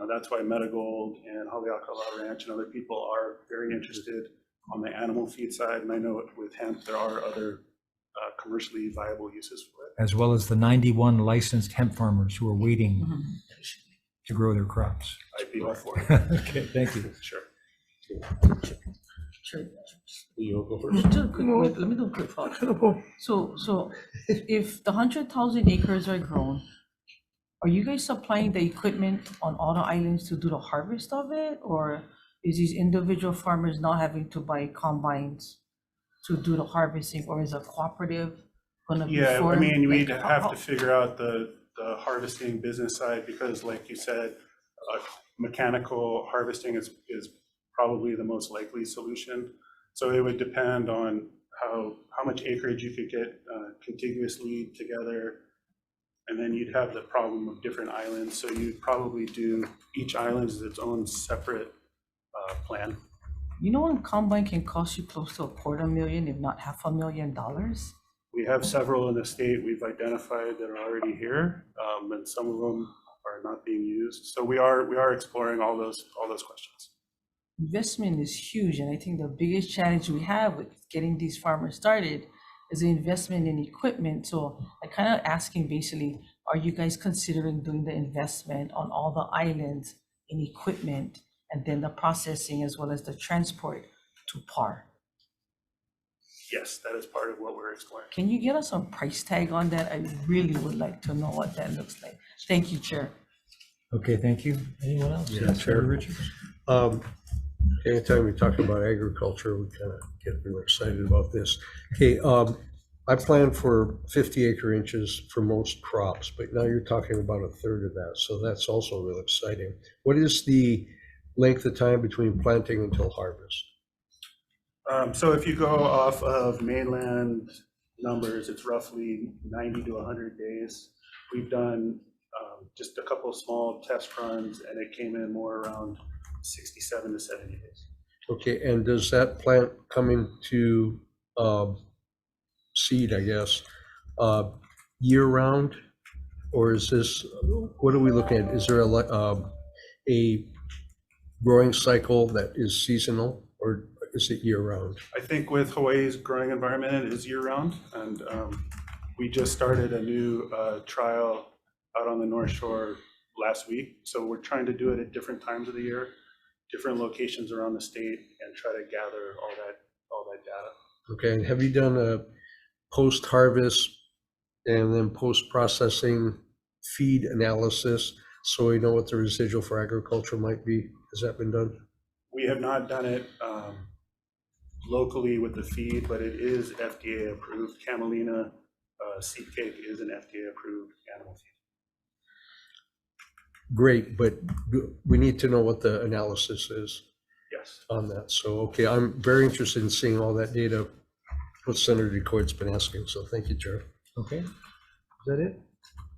that's why Medigold and Haleakala Ranch and other people are very interested on the animal feed side. And I know with hemp, there are other commercially viable uses for it. As well as the 91 licensed hemp farmers who are waiting to grow their crops. I'd be all for it. Okay, thank you. Sure. Sure. You'll go first. Just do a quick, wait, let me do a quick follow-up. So if the 100,000 acres are grown, are you guys supplying the equipment on all the islands to do the harvest of it? Or is these individual farmers not having to buy combines to do the harvesting, or is a cooperative gonna be Yeah, I formed? mean, we'd Like, have how- to figure out the harvesting business side, because like you said, mechanical harvesting is probably the most likely solution. So it would depend on how much acreage you could get contiguously together. And then you'd have the problem of different islands. So you'd probably do each island as its own separate plan. You know, one combine can cost you close to $250,000, if not $500,000. We have several in the state we've identified that are already here, and some of them are not being used. So we are exploring all those questions. Investment is huge, and I think the biggest challenge we have with getting these farmers started is the investment in equipment. So I kind of asking basically, are you guys considering doing the investment on all the islands in equipment and then the processing as well as the transport to par? Yes, that is part of what we're exploring. Can you get us a price tag on that? I really would like to know what that looks like. Thank you, Chair. Okay, thank you. Anyone else? Yeah, Chair. Richards? Anytime we talk about agriculture, we kind of get really excited about this. Okay, I plan for 50 acre inches for most crops, but now you're talking about a third of that. So that's also really exciting. What is the length of time between planting until harvest? So if you go off of mainland numbers, it's roughly 90 to 100 days. We've done just a couple of small test runs, and it came in more around 67 to 70 days. Okay, and does that plant come into seed, I guess, year round? Or is this, what are we looking at? Is there a growing cycle that is seasonal, or is it year round? I think with Hawaii's growing environment, it is year round. And we just started a new trial out on the North Shore last week. So we're trying to do it at different times of the year, different locations around the state, and try to gather all that data. Okay, and have you done a post-harvest and then post-processing feed analysis so we know what the residual for agriculture might be? Has that been done? We have not done it locally with the feed, but it is FDA approved. Camelina seed cake is an FDA approved animal feed. Great, but we need to know what the analysis is. Yes. On that. So, okay, I'm very interested in seeing all that data, what Senator DeCoite's been asking. So thank you, Chair. Okay. Is that it?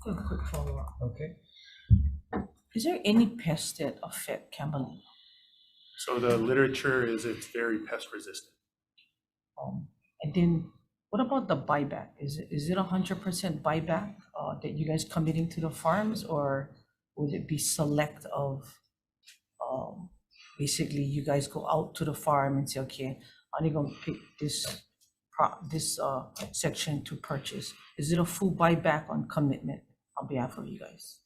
A quick follow-up. Okay. Is there any pests that affect camelina? So the literature is it's very pest resistant. And then what about the buyback? Is it 100% buyback that you guys committing to the farms, or would it be select of basically you guys go out to the farm and say, okay, I'm only gonna pick this section to purchase? Is it a full buyback on commitment on behalf of you guys?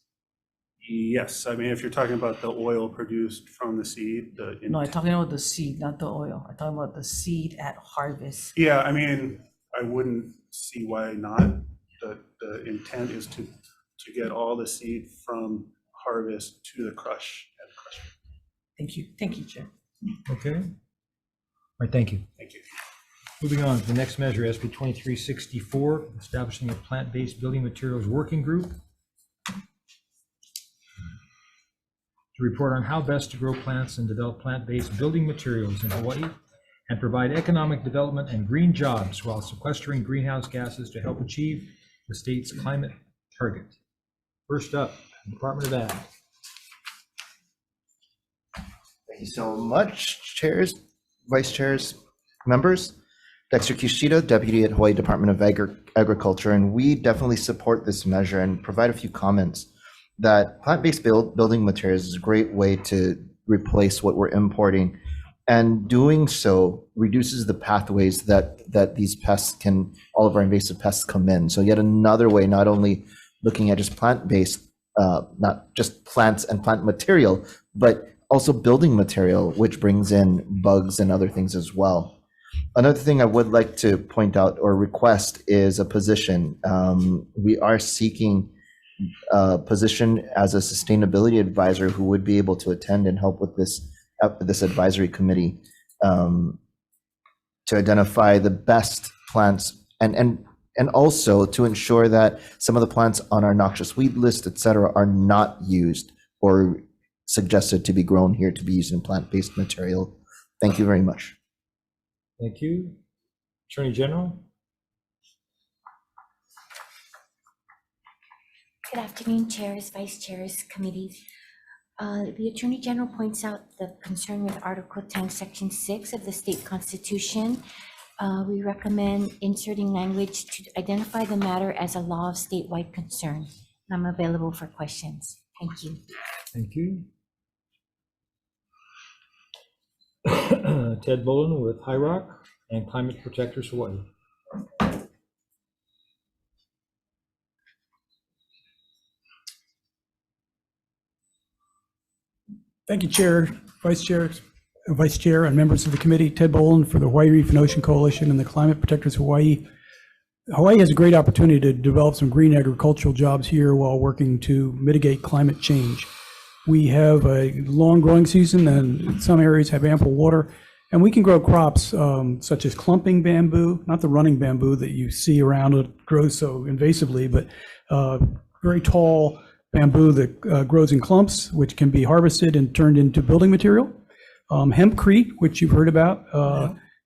Yes, I mean, if you're talking about the oil produced from the seed, No, I'm talking about the seed, not the oil. I'm talking about the seed at harvest. Yeah, I mean, I wouldn't see why not. The intent is to get all the seed from harvest to the crush and crushing. Thank you, Chair. Okay. All right, thank you. Thank you. Moving on to the next measure, SB 2364, establishing a plant-based building materials working group to report on how best to grow plants and develop plant-based building materials in Hawaii and provide economic development and green jobs while sequestering greenhouse gases to help achieve the state's climate target. First up, Department of Ag. Thank you so much, chairs, vice chairs, members. Dexter Kishida, Deputy at Hawaii Department of Agriculture, and we definitely support this measure and provide a few comments that plant-based building materials is a great way to replace what we're importing, and doing so reduces the pathways that these pests can, all of our invasive pests come in. So yet another way, not only looking at just plant-based, not just plants and plant material, but also building material, which brings in bugs and other things as well. Another thing I would like to point out or request is a position. We are seeking a position as a sustainability advisor who would be able to attend and help with this advisory committee to identify the best plants and also to ensure that some of the plants on our noxious weed list, et cetera, are not used or suggested to be grown here to be used in plant-based material. Thank you very much. Thank you. Attorney General? Good afternoon, chairs, vice chairs, committees. The Attorney General points out the concern with Article 10, Section 6 of the state constitution. We recommend inserting language to identify the matter as a law of statewide concern. I'm available for questions. Thank you. Thank you. Ted Bolin with High Rock and Climate Protectors Hawaii. Thank you, Chair, Vice Chair, and members of the committee. Ted Bolin for the Hawaii Reef and Ocean Coalition and the Climate Protectors Hawaii. Hawaii has a great opportunity to develop some green agricultural jobs here while working to mitigate climate change. We have a long growing season and some areas have ample water, and we can grow crops such as clumping bamboo, not the running bamboo that you see around, it grows so invasively, but very tall bamboo that grows in clumps, which can be harvested and turned into building material. Hempcrete, which you've heard about,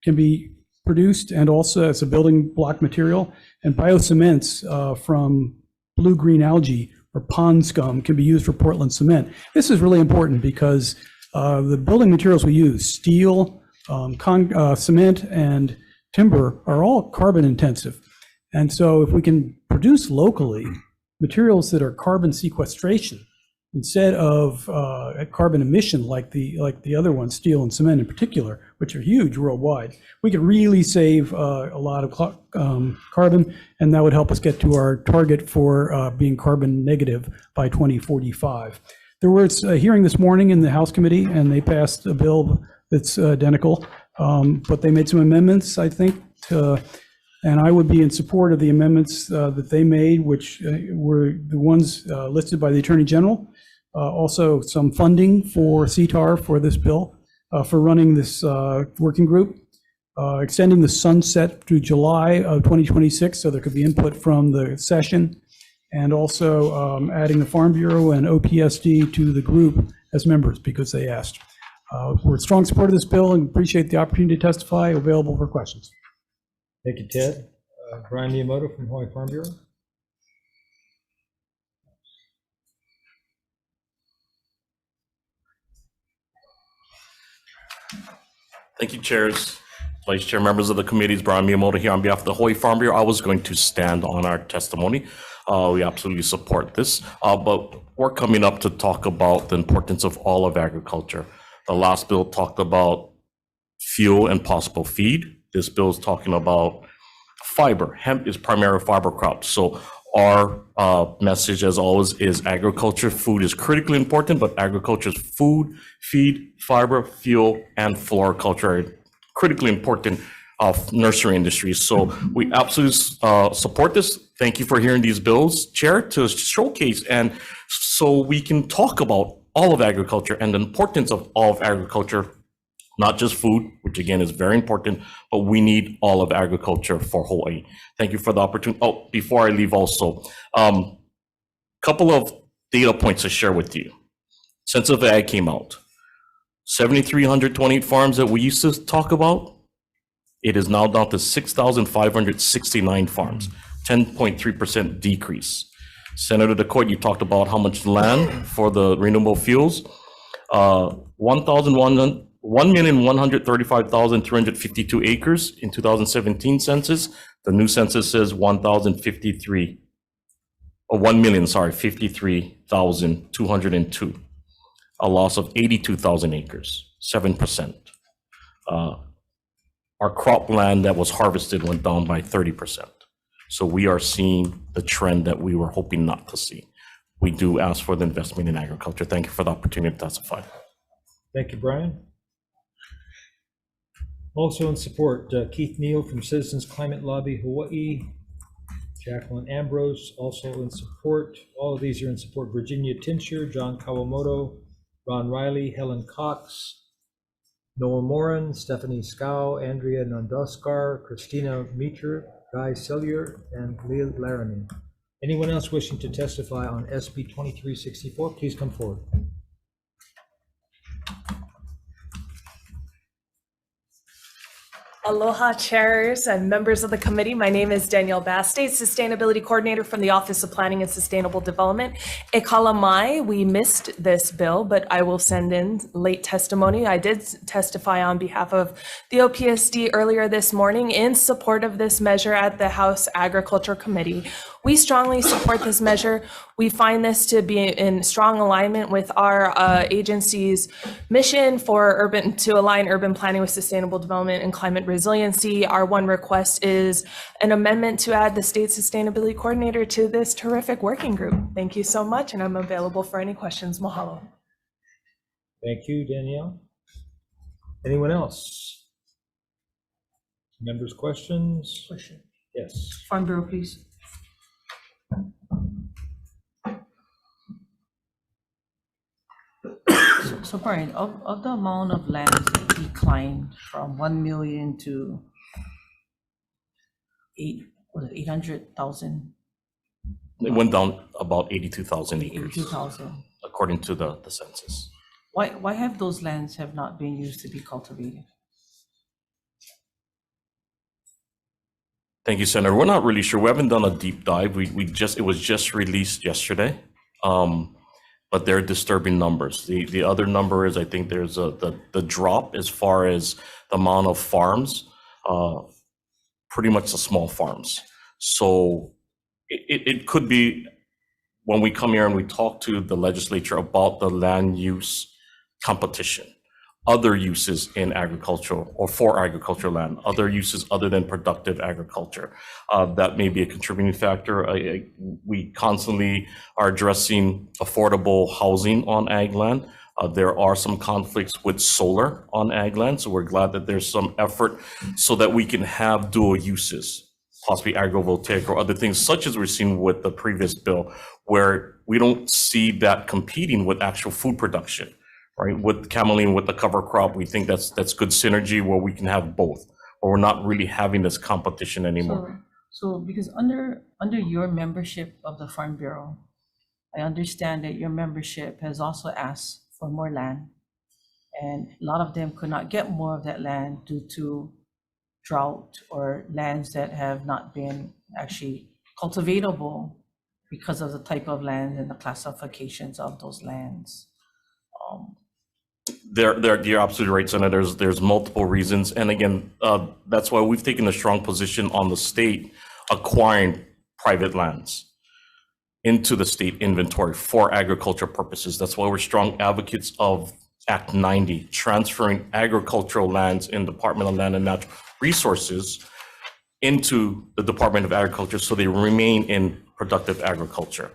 can be produced and also as a building block material. And biocements from blue-green algae or pond scum can be used for Portland cement. This is really important because the building materials we use, steel, cement, and timber, are all carbon intensive. And so if we can produce locally materials that are carbon sequestration instead of carbon emission like the other ones, steel and cement in particular, which are huge worldwide, we could really save a lot of carbon, and that would help us get to our target for being carbon negative by 2045. There was a hearing this morning in the House Committee, and they passed a bill that's identical, but they made some amendments, I think, and I would be in support of the amendments that they made, which were the ones listed by the Attorney General. Also, some funding for CTAR for this bill, for running this working group, extending the sunset through July of 2026, so there could be input from the session, and also adding the Farm Bureau and OPSD to the group as members because they asked. We're in strong support of this bill and appreciate the opportunity to testify. Available for questions. Thank you, Ted. Brian Miyamoto from Hawaii Farm Bureau. Thank you, chairs, vice chair, members of the committees. Brian Miyamoto here on behalf of the Hawaii Farm Bureau. I was going to stand on our testimony. We absolutely support this, but we're coming up to talk about the importance of all of agriculture. The last bill talked about fuel and possible feed. This bill is talking about fiber. Hemp is primary fiber crop. So our message, as always, is agriculture. Food is critically important, but agriculture's food, feed, fiber, fuel, and floriculture are critically important of nursery industries. So we absolutely support this. Thank you for hearing these bills, Chair, to showcase and so we can talk about all of agriculture and the importance of all of agriculture. Not just food, which again is very important, but we need all of agriculture for Hawaii. Thank you for the opportunity. Oh, before I leave also, couple of data points to share with you. Census of Ag came out. 7,328 farms that we used to talk about, it is now down to 6,569 farms, 10.3% decrease. Senator DeCoit, you talked about how much land for the renewable fuels. 1,135,352 acres in 2017 census. The new census says 53,202. A loss of 82,000 acres, 7%. Our cropland that was harvested went down by 30%. So we are seeing the trend that we were hoping not to see. We do ask for the investment in agriculture. Thank you for the opportunity to testify. Thank you, Brian. Also in support, Keith Neal from Citizens Climate Lobby Hawaii, Jacqueline Ambrose also in support. All of these are in support. Virginia Tinscher, John Kawamoto, Ron Riley, Helen Cox, Noah Moran, Stephanie Scow, Andrea Nondoskar, Christina Meeter, Guy Sellier, and Leah Laramie. Anyone else wishing to testify on SB 2364, please come forward. Aloha chairs and members of the committee. My name is Danielle Bastade, Sustainability Coordinator from the Office of Planning and Sustainable Development. E kala mai, we missed this bill, but I will send in late testimony. I did testify on behalf of the OPSD earlier this morning in support of this measure at the House Agriculture Committee. We strongly support this measure. We find this to be in strong alignment with our agency's mission to align urban planning with sustainable development and climate resiliency. Our one request is an amendment to add the state sustainability coordinator to this terrific working group. Thank you so much, and I'm available for any questions. Mahalo. Thank you, Danielle. Anyone else? Members' questions? Question. Yes. Farm Bureau, please. So Brian, of the amount of land that declined from 1 million to 800,000? It went down about 82,000 acres, 82,000. according to the census. Why have those lands have not been used to be cultivated? Thank you, Senator. We're not really sure. We haven't done a deep dive. It was just released yesterday. But they're disturbing numbers. The other number is, I think there's the drop as far as the amount of farms, pretty much the small farms. So it could be when we come here and we talk to the legislature about the land use competition, other uses in agriculture or for agricultural land, other uses other than productive agriculture. That may be a contributing factor. We constantly are addressing affordable housing on ag land. There are some conflicts with solar on ag land, so we're glad that there's some effort so that we can have dual uses, possibly agrivoltaic or other things, such as we're seeing with the previous bill, where we don't see that competing with actual food production. Right, with camelina, with the cover crop, we think that's good synergy where we can have both, but we're not really having this competition anymore. So because under your membership of the Farm Bureau, I understand that your membership has also asked for more land, and a lot of them could not get more of that land due to drought or lands that have not been actually cultivatable because of the type of land and the classifications of those lands. You're absolutely right, Senator. There's multiple reasons. And again, that's why we've taken a strong position on the state acquiring private lands into the state inventory for agriculture purposes. That's why we're strong advocates of Act 90, transferring agricultural lands in Department of Land and Natural Resources into the Department of Agriculture so they remain in productive agriculture.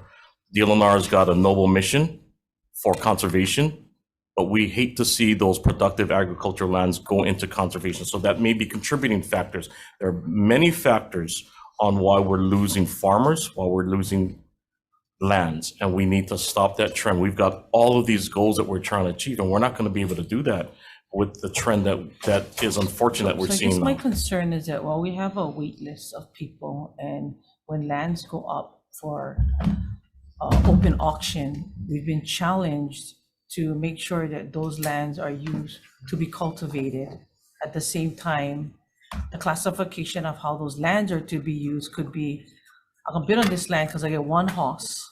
DLNR's got a noble mission for conservation, but we hate to see those productive agricultural lands go into conservation. So that may be contributing factors. There are many factors on why we're losing farmers, why we're losing lands, and we need to stop that trend. We've got all of these goals that we're trying to achieve, and we're not going to be able to do that with the trend that is unfortunate we're So I seeing guess my now. concern is that while we have a wait list of people, and when lands go up for open auction, we've been challenged to make sure that those lands are used to be cultivated. At the same time, the classification of how those lands are to be used could be, I can bid on this land because I get one horse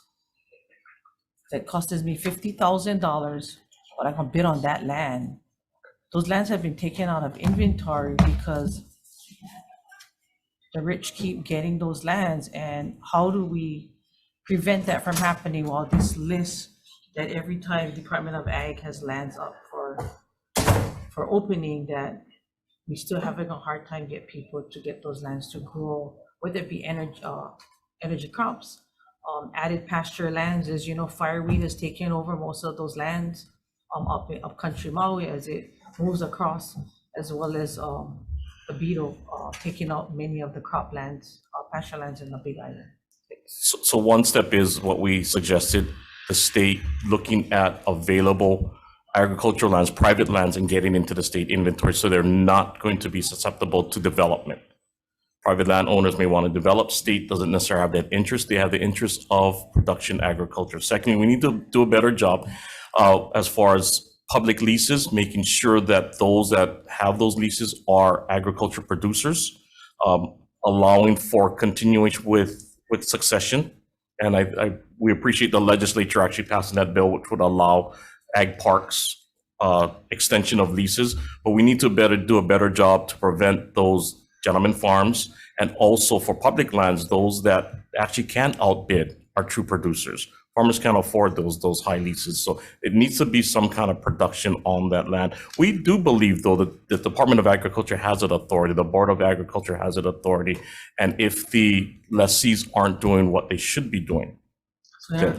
that costs me $50,000, but I can bid on that land. Those lands have been taken out of inventory because the rich keep getting those lands, and how do we prevent that from happening while this list that every time Department of Ag has lands up for opening, that we still having a hard time get people to get those lands to grow, whether it be energy crops, added pasture lands. As you know, fireweed has taken over most of those lands up country Maui as it moves across, as well as the beetle taking out many of the croplands, pasture lands in the Big Island. So one step is what we suggested, the state looking at available agricultural lands, private lands, and getting into the state inventory so they're not going to be susceptible to development. Private landowners may want to develop, state doesn't necessarily have that interest. They have the interest of production agriculture. Secondly, we need to do a better job as far as public leases, making sure that those that have those leases are agriculture producers, allowing for continuation with succession. And we appreciate the legislature actually passing that bill, which would allow ag parks extension of leases, but we need to do a better job to prevent those gentleman farms, and also for public lands, those that actually can outbid our true producers. Farmers can't afford those high leases, so it needs to be some kind of production on that land. We do believe, though, that the Department of Agriculture has that authority, the Board of Agriculture has that authority, and if the lessees aren't doing what they should be doing.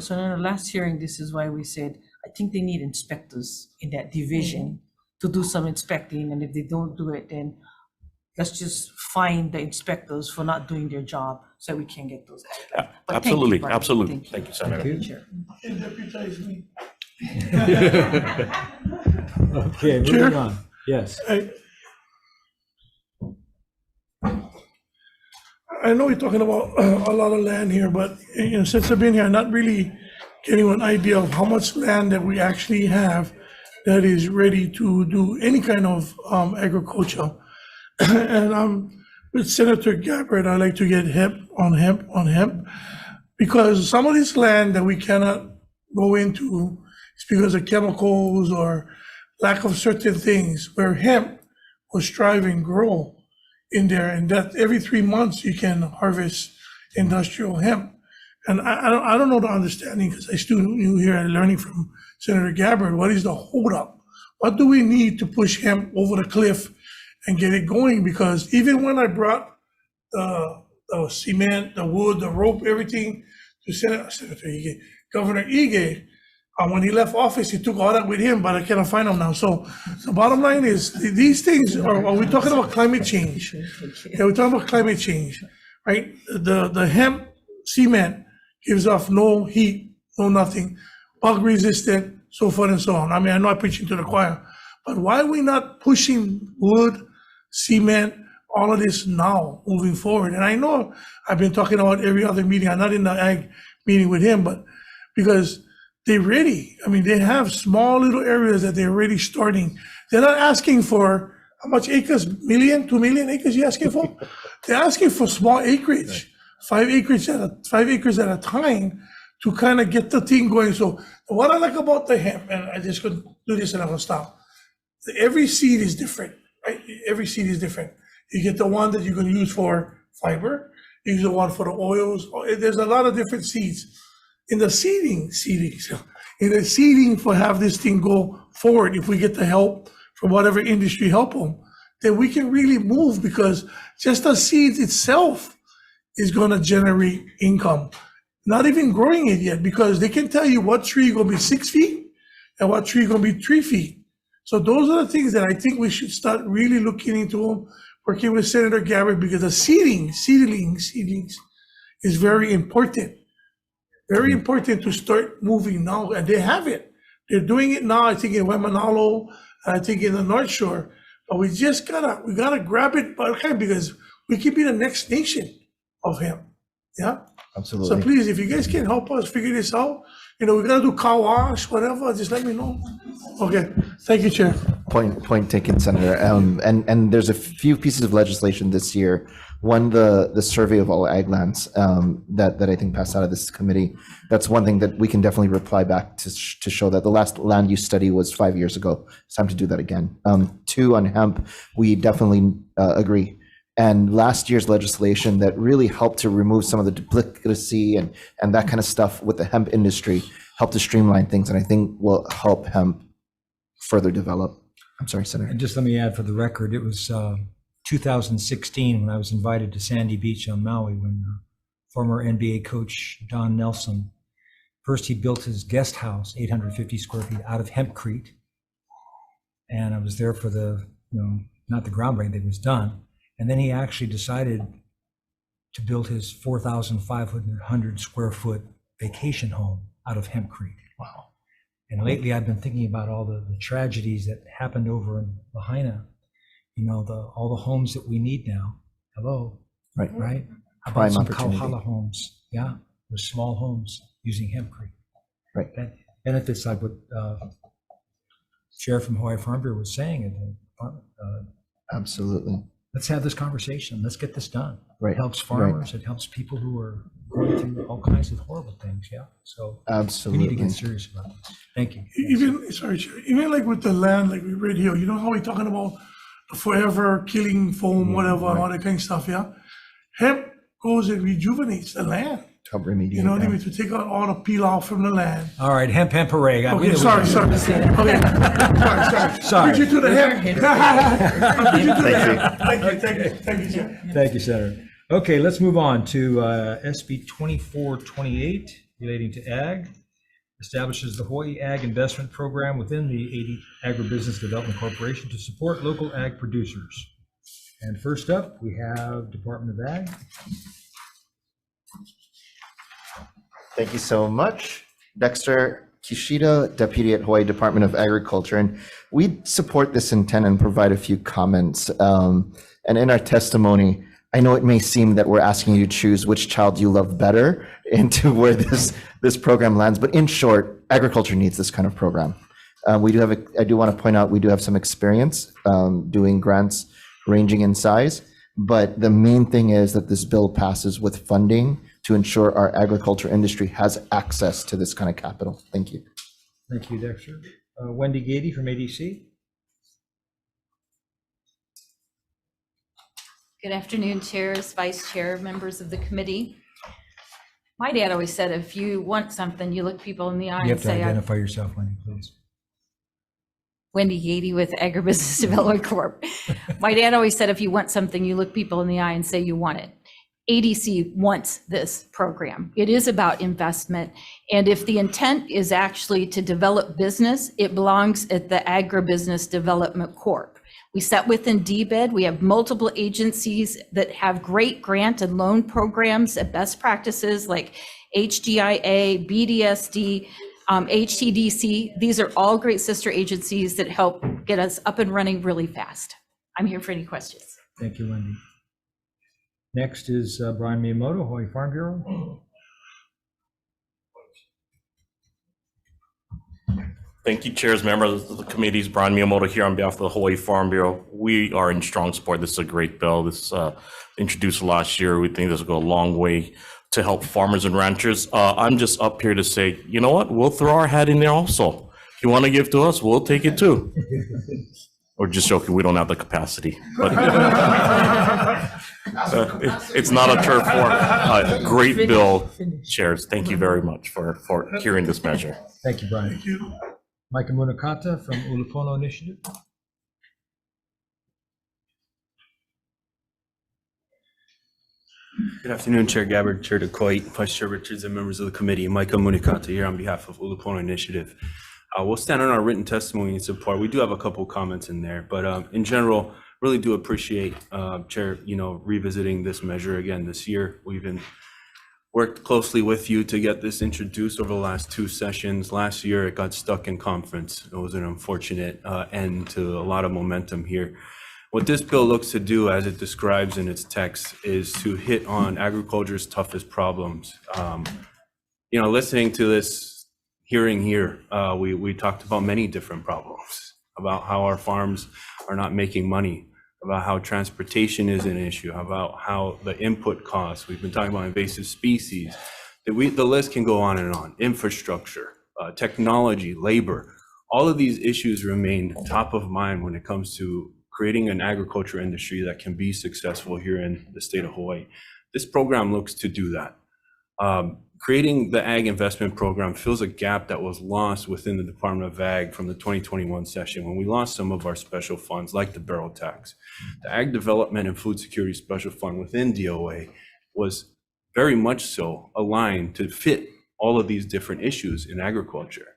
So in our last hearing, this is why we said, I think they need inspectors in that division to do some inspecting, and if they don't do it, then let's just fine the inspectors for not doing their job so we can get those guys done. But thank you, Brian. Absolutely. Thank you, Senator. Thank you. Chair. Okay, moving on. Yes. I know we're talking about a lot of land here, but since I've been here, I'm not really getting an idea of how much land that we actually have that is ready to do any kind of agriculture. And with Senator Gabbard, I like to get hemp on hemp, because some of this land that we cannot go into is because of chemicals or lack of certain things, where hemp will strive and grow in there, and that every 3 months you can harvest industrial hemp. And I don't know the understanding, because I still new here and learning from Senator Gabbard, what is the holdup? What do we need to push hemp over the cliff and get it going? Because even when I brought the cement, the wood, the rope, everything to Senator Ige, Governor Ige, when he left office, he took all that with him, but I cannot find him now. So the bottom line is, these things are we talking about climate change? Yeah, we're talking about climate change, right? The hemp cement gives off no heat, no nothing, bug resistant, so forth and so on. I mean, I'm not preaching to the choir, but why are we not pushing wood, cement, all of this now moving forward? And I know I've been talking about every other meeting, I'm not in the ag meeting with him, but because they're ready. I mean, they have small little areas that they're already starting. They're not asking for how much acres, 2 million acres you asking for? They're asking for small acreage, 5 acres at a time, to kind of get the thing going. So what I like about the hemp, and I just could do this and I will stop. Every seed is different, right? Every seed is different. You get the one that you're going to use for fiber, you use the one for the oils. There's a lot of different seeds. In the seeding for have this thing go forward, if we get the help from whatever industry help them, then we can really move, because just the seeds itself is going to generate income. Not even growing it yet, because they can tell you what tree going to be 6 feet and what tree going to be 3 feet. So those are the things that I think we should start really looking into, working with Senator Gabbard, because the seedlings is very important. Very important to start moving now, and they have it. They're doing it now, I think in Waimanalo, I think in the North Shore. But we just gotta grab it, because we can be the next nation of hemp. Yeah? Absolutely. So please, if you guys can help us figure this out, we're gonna do car wash, whatever, just let me know. Okay, thank you, Chair. Point taken, Senator. And there's a few pieces of legislation this year. One, the survey of all ag lands that I think passed out of this committee. That's one thing that we can definitely reply back to show that the last land use study was 5 years ago. It's time to do that again. 2, on hemp, we definitely agree. And last year's legislation that really helped to remove some of the duplicacy and that kind of stuff with the hemp industry helped to streamline things, and I think will help hemp further develop. I'm sorry, Senator. And just let me add for the record, it was 2016 when I was invited to Sandy Beach on Maui, when former NBA coach Don Nelson, first he built his guest house, 850 square feet, out of hempcrete. And I was there for the, not the groundbreaking, that was done. And then he actually decided to build his 4,500 square foot vacation home out of hempcrete. Wow. And lately I've been thinking about all the tragedies that happened over in Lahaina. All the homes that we need now. Hello. Right? How about some Kauhala homes? Yeah, there's small homes using hempcrete. Right. That benefits like what Sheriff from Hawaii Farm Bureau was saying at the department. Absolutely. Let's have this conversation. Let's get this done. Right, It helps right. farmers. It helps people who are going through all kinds of horrible things. Yeah. So Absolutely. we need to get serious about this. Thank you. Even, sorry, Chair, even like with the land, like we read here, you know how we're talking about the forever killing foam, whatever, and all that kind of stuff, yeah? Hemp goes and rejuvenates the land. Help remediate You know what I that. mean? To take out all the peel off from the land. All right, hemp hooray. Okay, sorry. Okay, sorry. Sorry. Beat you to the hip. Beat you to the Thank hip. Thank you, Chair. Thank you, Senator. Okay, let's move on to SB 2428 relating to ag. Establishes the Hawaii Ag Investment Program within the Agribusiness Development Corporation to support local ag producers. And first up, we have Department of Ag. Thank you so much. Dexter Kishida, Deputy at Hawaii Department of Agriculture. And we support this intent and provide a few comments. And in our testimony, I know it may seem that we're asking you to choose which child you love better into where this program lands, but in short, agriculture needs this kind of program. I do want to point out, we do have some experience doing grants ranging in size, but the main thing is that this bill passes with funding to ensure our agriculture industry has access to this kind of capital. Thank you. Thank you, Dexter. Wendy Gady from ADC. Good afternoon, chairs, vice chair, members of the committee. My dad always said, if you want something, you look people in the eye You and have to say, identify yourself, Wendy, please. Wendy Gady with Agribusiness Development Corp. My dad always said, if you want something, you look people in the eye and say you want it. ADC wants this program. It is about investment. And if the intent is actually to develop business, it belongs at the Agribusiness Development Corp. We sit within DBED. We have multiple agencies that have great grant and loan programs and best practices like HDIA, BDSD, HTDC. These are all great sister agencies that help get us up and running really fast. I'm here for any questions. Thank you, Wendy. Next is Brian Miyamoto, Hawaii Farm Bureau. Thank you, chairs, members of the committees. Brian Miyamoto here on behalf of the Hawaii Farm Bureau. We are in strong support. This is a great bill. This introduced last year. We think this will go a long way to help farmers and ranchers. I'm just up here to say, you know what? We'll throw our hat in there also. If you want to give to us, we'll take it too. Or just joking, we don't have the capacity. But it's not a turf war. Great bill, chairs. Thank you very much for hearing this measure. Thank you, Brian. Thank you. Micah Munakata from Ulupono Initiative. Good afternoon, Chair Gabbard, Chair DeCoit, Vice Chair Richards, and members of the committee. Michael Munikata here on behalf of Ulupono Initiative. We'll stand on our written testimony and support. We do have a couple comments in there, but in general, really do appreciate Chair, revisiting this measure again this year. We've been worked closely with you to get this introduced over the last two sessions. Last year, it got stuck in conference. It was an unfortunate end to a lot of momentum here. What this bill looks to do, as it describes in its text, is to hit on agriculture's toughest problems. Listening to this hearing here, we talked about many different problems, about how our farms are not making money, about how transportation is an issue, about how the input costs, we've been talking about invasive species, the list can go on and on, infrastructure, technology, labor, all of these issues remain top of mind when it comes to creating an agriculture industry that can be successful here in the state of Hawaii. This program looks to do that. Creating the Ag Investment Program fills a gap that was lost within the Department of Ag from the 2021 session when we lost some of our special funds like the barrel tax. The Ag Development and Food Security Special Fund within DOA was very much so aligned to fit all of these different issues in agriculture.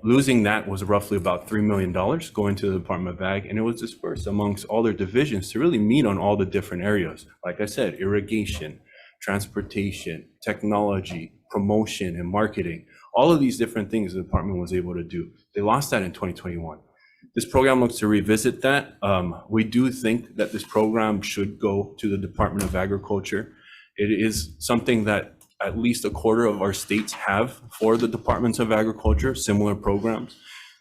Losing that was roughly about $3 million going to the Department of Ag, and it was dispersed amongst all their divisions to really meet on all the different areas. Like I said, irrigation, transportation, technology, promotion, and marketing. All of these different things the department was able to do. They lost that in 2021. This program looks to revisit that. We do think that this program should go to the Department of Agriculture. It is something that at least a quarter of our states have for the Departments of Agriculture, similar programs.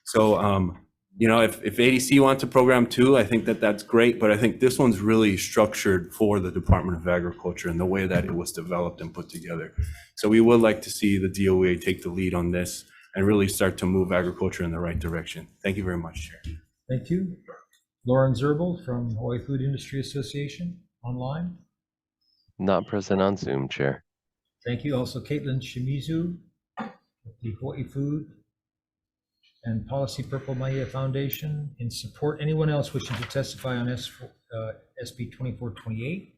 So You know, if ADC wants a program too, I think that that's great, but I think this one's really structured for the Department of Agriculture and the way that it was developed and put together. So we would like to see the DOA take the lead on this and really start to move agriculture in the right direction. Thank you very much, Chair. Thank you. Lauren Zerbel from Hawaii Food Industry Association, online. Not present on Zoom, Chair. Thank you. Also, Caitlin Shimizu, with the Hawaii Food and Policy Purple Maia Foundation, in support. Anyone else wishing to testify on SB 2428?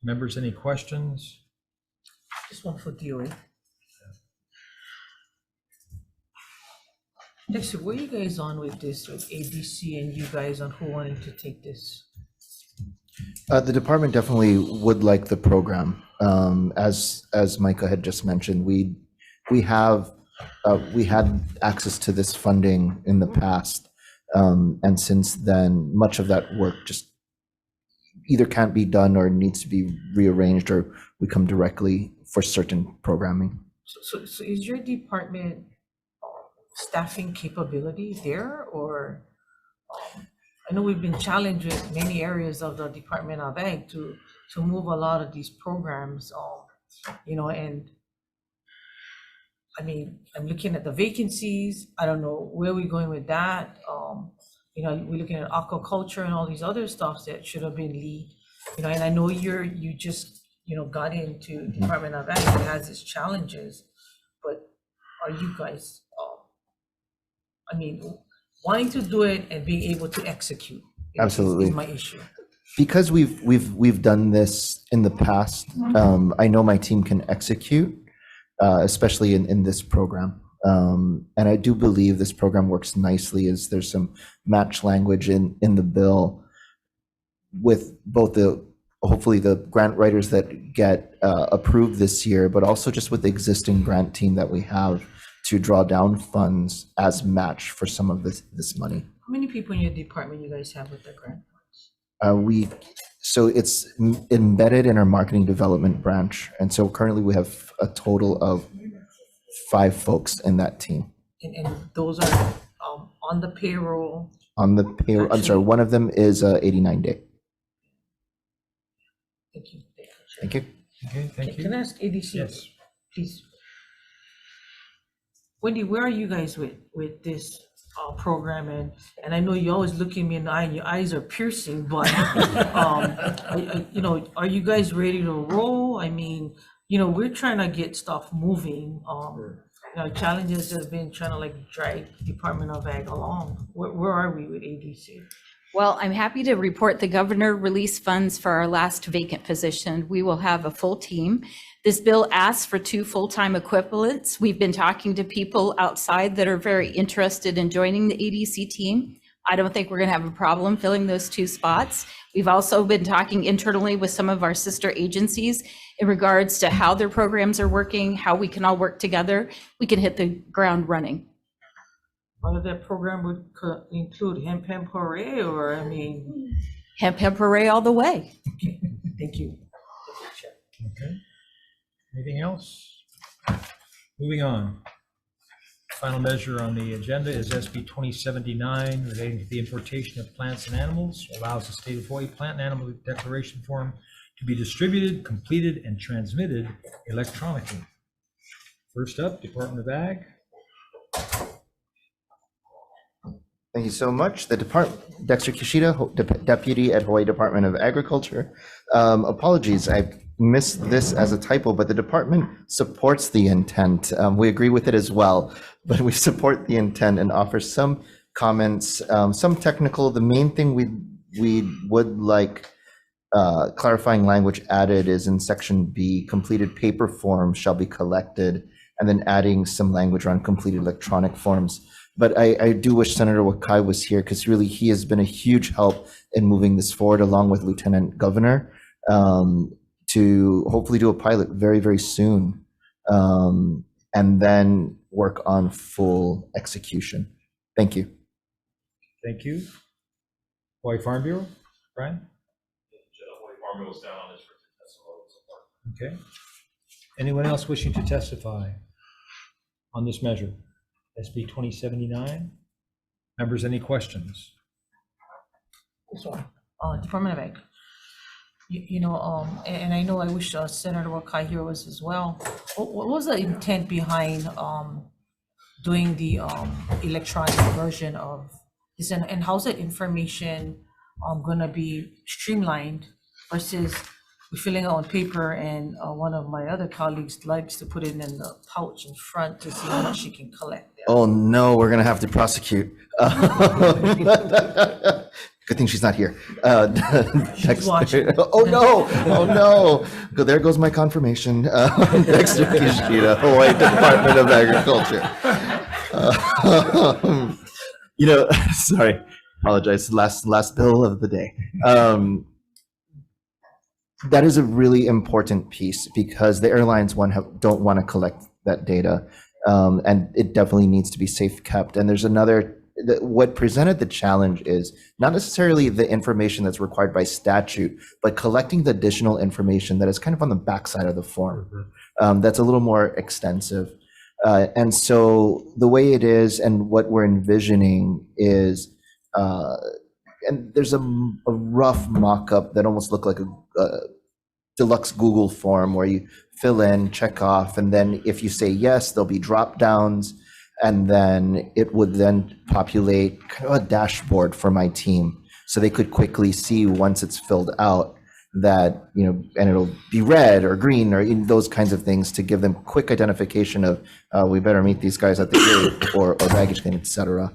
Members, any questions? This one for DOA. Dexter, where are you guys on with this, with ADC and you guys on who wanted to take this? The department definitely would like the program. As Micah had just mentioned, we had access to this funding in the past, and since then, much of that work just either can't be done or needs to be rearranged, or we come directly for certain programming. So is your department staffing capability there, or I know we've been challenged with many areas of the Department of Ag to move a lot of these programs, you know, and I mean, I'm looking at the vacancies. I don't know where we're going with that. You know, we're looking at aquaculture and all these other stuff that should have been lead, you know, and I know you just, you know, got into Department of Ag that has its challenges, but are you guys, I mean, wanting to do it and being able to execute Absolutely. is my issue. Because we've done this in the past, I know my team can execute, especially in this program. And I do believe this program works nicely, as there's some match language in the bill with both hopefully the grant writers that get approved this year, but also just with the existing grant team that we have to draw down funds as match for some of this money. How many people in your department you guys have with the grant? So it's embedded in our marketing development branch. And so currently we have a total of 5 folks in that team. And those are on the payroll? On the payroll, I'm sorry, one of them is 89-day. Thank you. Thank you. Okay, thank you. Can I ask ADC? Yes. Please. Wendy, where are you guys with this program? And I know you always look at me in the eye and your eyes are piercing, but you know, are you guys ready to roll? I mean, you know, we're trying to get stuff moving. You know, challenges have been trying to like drag Department of Ag along. Where are we with ADC? Well, I'm happy to report the governor released funds for our last vacant position. We will have a full team. This bill asks for 2 full-time equivalents. We've been talking to people outside that are very interested in joining the ADC team. I don't think we're going to have a problem filling those 2 spots. We've also been talking internally with some of our sister agencies in regards to how their programs are working, how we can all work together. We can hit the ground running. Part of that program would include hemp hooray, or I mean, hemp hooray all the way. Thank you. Okay. Anything else? Moving on. Final measure on the agenda is SB 2079, relating to the importation of plants and animals. Allows the state of Hawaii plant and animal declaration form to be distributed, completed, and transmitted electronically. First up, Department of Ag. Thank you so much. Dexter Kishida, Deputy at Hawaii Department of Agriculture. Apologies, I missed this as a typo, but the department supports the intent. We agree with it as well, but we support the intent and offer some comments, some technical. The main thing we would like clarifying language added is in section B, completed paper forms shall be collected, and then adding some language around completed electronic forms. But I do wish Senator Wakai was here, because really he has been a huge help in moving this forward, along with Lieutenant Governor, to hopefully do a pilot very, very soon, and then work on full execution. Thank you. Thank you. Hawaii Farm Bureau, Brian? Okay. Anyone else wishing to testify on this measure? SB 2079. Members, any questions? Department of Ag. And I know I wish Senator Wakai here was as well. What was the intent behind doing the electronic version of this, and how's that information gonna be streamlined versus we filling it on paper, and one of my other colleagues likes to put it in the pouch in front to see how much she can collect. Oh, no, we're going to have to prosecute. Good thing she's not here. She's watching. Oh, no. Oh, no. There goes my confirmation. Dexter Kishida, Hawaii Department of Agriculture. Sorry. Apologize. Last bill of the day. That is a really important piece because the airlines don't want to collect that data, and it definitely needs to be safe kept. And there's what presented the challenge is not necessarily the information that's required by statute, but collecting the additional information that is kind of on the backside of the form. That's a little more extensive. And so the way it is and what we're envisioning is, and there's a rough mock-up that almost looked like a deluxe Google form where you fill in, check off, and then if you say yes, there'll be drop downs, and then it would then populate kind of a dashboard for my team so they could quickly see once it's filled out that, and it'll be red or green or those kinds of things to give them quick identification of we better meet these guys at the gate or baggage claim, etc.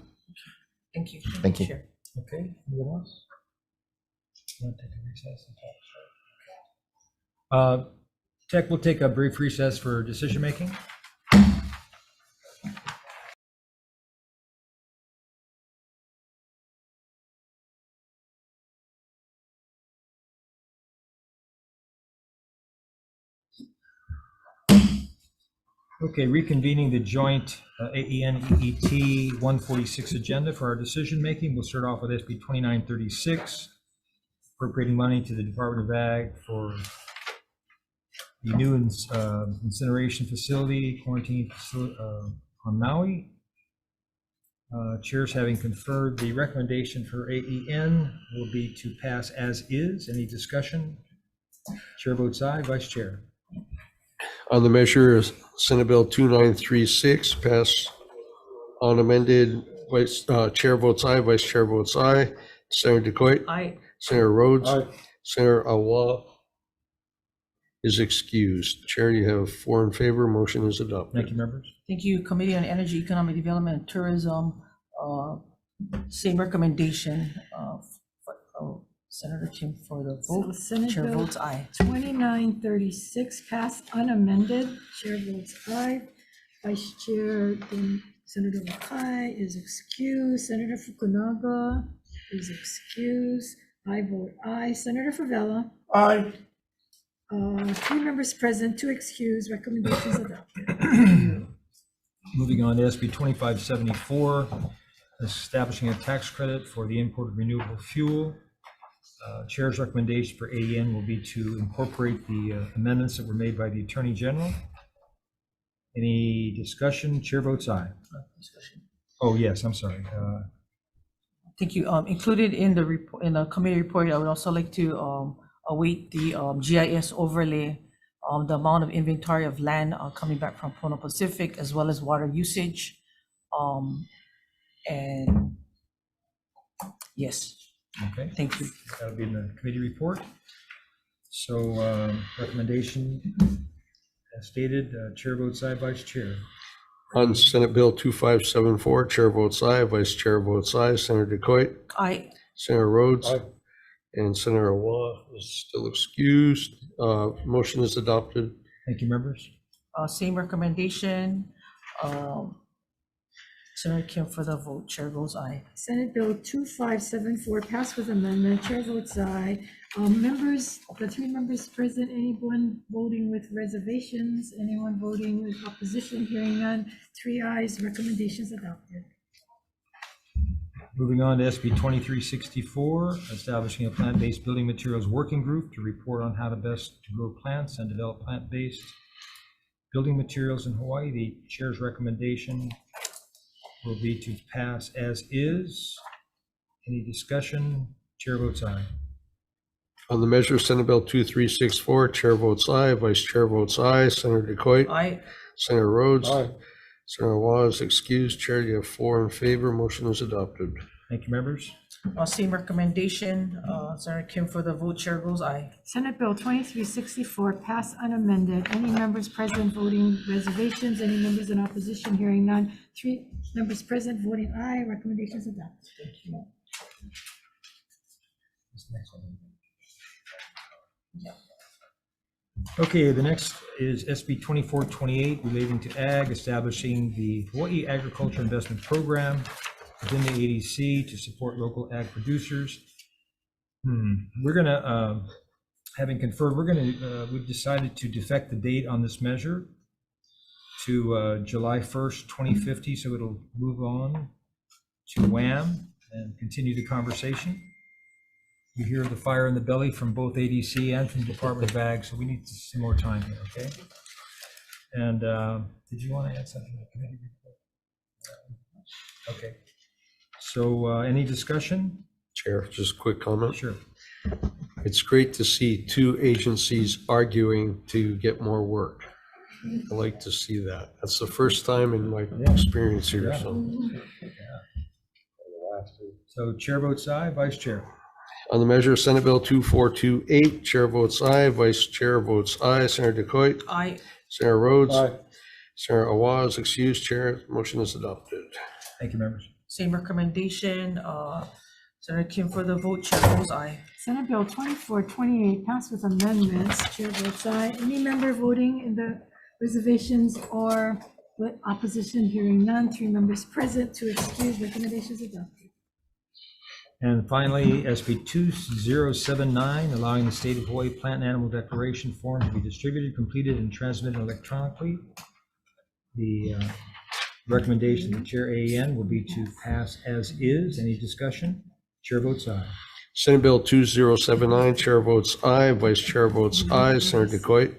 Thank you. Thank you. Okay, anyone else? Want to take a recess? Tech, we'll take a brief recess for decision making. Okay, reconvening the joint AEN-EET 146 agenda for our decision making. We'll start off with SB 2936, appropriating money to the Department of Ag for the new incineration facility, quarantine facility on Maui. Chairs having conferred, the recommendation for AEN will be to pass as is. Any discussion? Chair votes aye. Vice Chair. On the measure, Senate Bill 2936, pass unamended. Chair votes aye, Vice Chair votes aye. Senator DeCoit? Aye. Senator Rhodes? Aye. Senator Awa is excused. Chair, you have 4 in favor. Motion is adopted. Thank you, members. Thank you, Committee on Energy, Economic Development, and Tourism. Same recommendation for Senator Kim for the vote. Senate Chair Bill votes aye. 2936 passed unamended. Chair votes aye. Vice Chair Senator Wakai is excused. Senator Fukunaga is excused. I vote aye. Senator Favela. Aye. 3 members present, 2 excused. Recommendations adopted. Moving on to SB 2574, establishing a tax credit for the import of renewable fuel. Chair's recommendation for AEN will be to incorporate the amendments that were made by the Attorney General. Any discussion? Chair votes aye. Oh, yes, I'm sorry. Thank you. Included in the report, in the committee report, I would also like to await the GIS overlay, the amount of inventory of land coming back from Pono Pacific, as well as water usage. And yes. Okay. Thank you. That'll be in the committee report. So recommendation as stated, Chair votes aye, Vice Chair. On Senate Bill 2574, Chair votes aye, Vice Chair votes aye. Senator DeCoit? Aye. Senator Rhodes? Aye. And Senator Awa is still excused. Motion is adopted. Thank you, members. Same recommendation. Senator Kim for the vote. Chair votes aye. Senate Bill 2574 passed with amendment. Chair votes aye. Members, the 3 members present, anyone voting with reservations, anyone voting with opposition, hearing none, 3 ayes, recommendations adopted. Moving on to SB 2364, establishing a plant-based building materials working group to report on how to best to grow plants and develop plant-based building materials in Hawaii. The chair's recommendation will be to pass as is. Any discussion? Chair votes aye. On the measure, Senate Bill 2364, Chair votes aye, Vice Chair votes aye. Senator DeCoit? Aye. Senator Rhodes? Aye. Senator Awaz is excused. Chair, you have 4 in favor. Motion is adopted. Thank you, members. Same recommendation, Senator Kim for the vote, chair goes aye. Senate Bill 2364 passed unamended. Any members present voting reservations? Any members in opposition? Hearing none. 3 members present voting aye. Recommendations adopted. Thank you. Okay, the next is SB 2428 relating to ag, establishing the Hawaii Agriculture Investment Program within the ADC to support local ag producers. We're gonna, having conferred, we've decided to defect the date on this measure to July 1st, 2050, so it'll move on to WHAM and continue the conversation. We hear the fire in the belly from both ADC and from the Department of Ag, so we need some more time here, okay? And did you want to add something to the committee report? Okay. So any discussion? Chair, just a quick comment. Sure. It's great to see 2 agencies arguing to get more work. I like to see that. That's the first time in my experience here, Yeah. so. So chair votes aye, vice chair. On the measure, Senate Bill 2428, Chair votes aye, Vice Chair votes aye. Senator DeCoit? Aye. Senator Rhodes? Aye. Senator Awaz, excused. Chair, motion is adopted. Thank you, members. Same recommendation, Senator Kim for the vote, chair goes aye. Senate Bill 2428 passed with amendments. Chair votes aye. Any member voting in the reservations or with opposition? Hearing none. 3 members present to excuse. Recommendations adopted. And finally, SB 2079, allowing the state of Hawaii plant and animal declaration form to be distributed, completed, and transmitted electronically. The recommendation of the chair AEN will be to pass as is. Any discussion? Chair votes aye. Senate Bill 2079, Chair votes aye, Vice Chair votes aye. Senator DeCoit?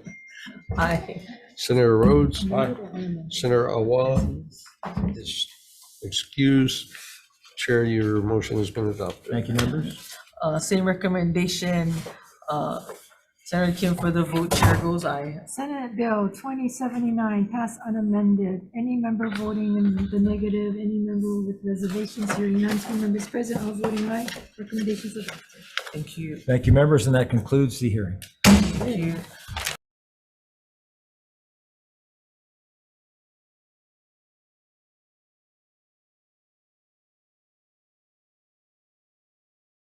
Aye. Senator Rhodes? Aye. Senator Awaz is excused. Chair, your motion has been adopted. Thank you, members. Same recommendation, Senator Kim for the vote, chair goes aye. Senate Bill 2079 passed unamended. Any member voting in the negative, any member with reservations? Hearing none. 2 members present, all voting aye. Recommendations adopted. Thank you. Thank you, members, and that concludes the hearing. Thank you.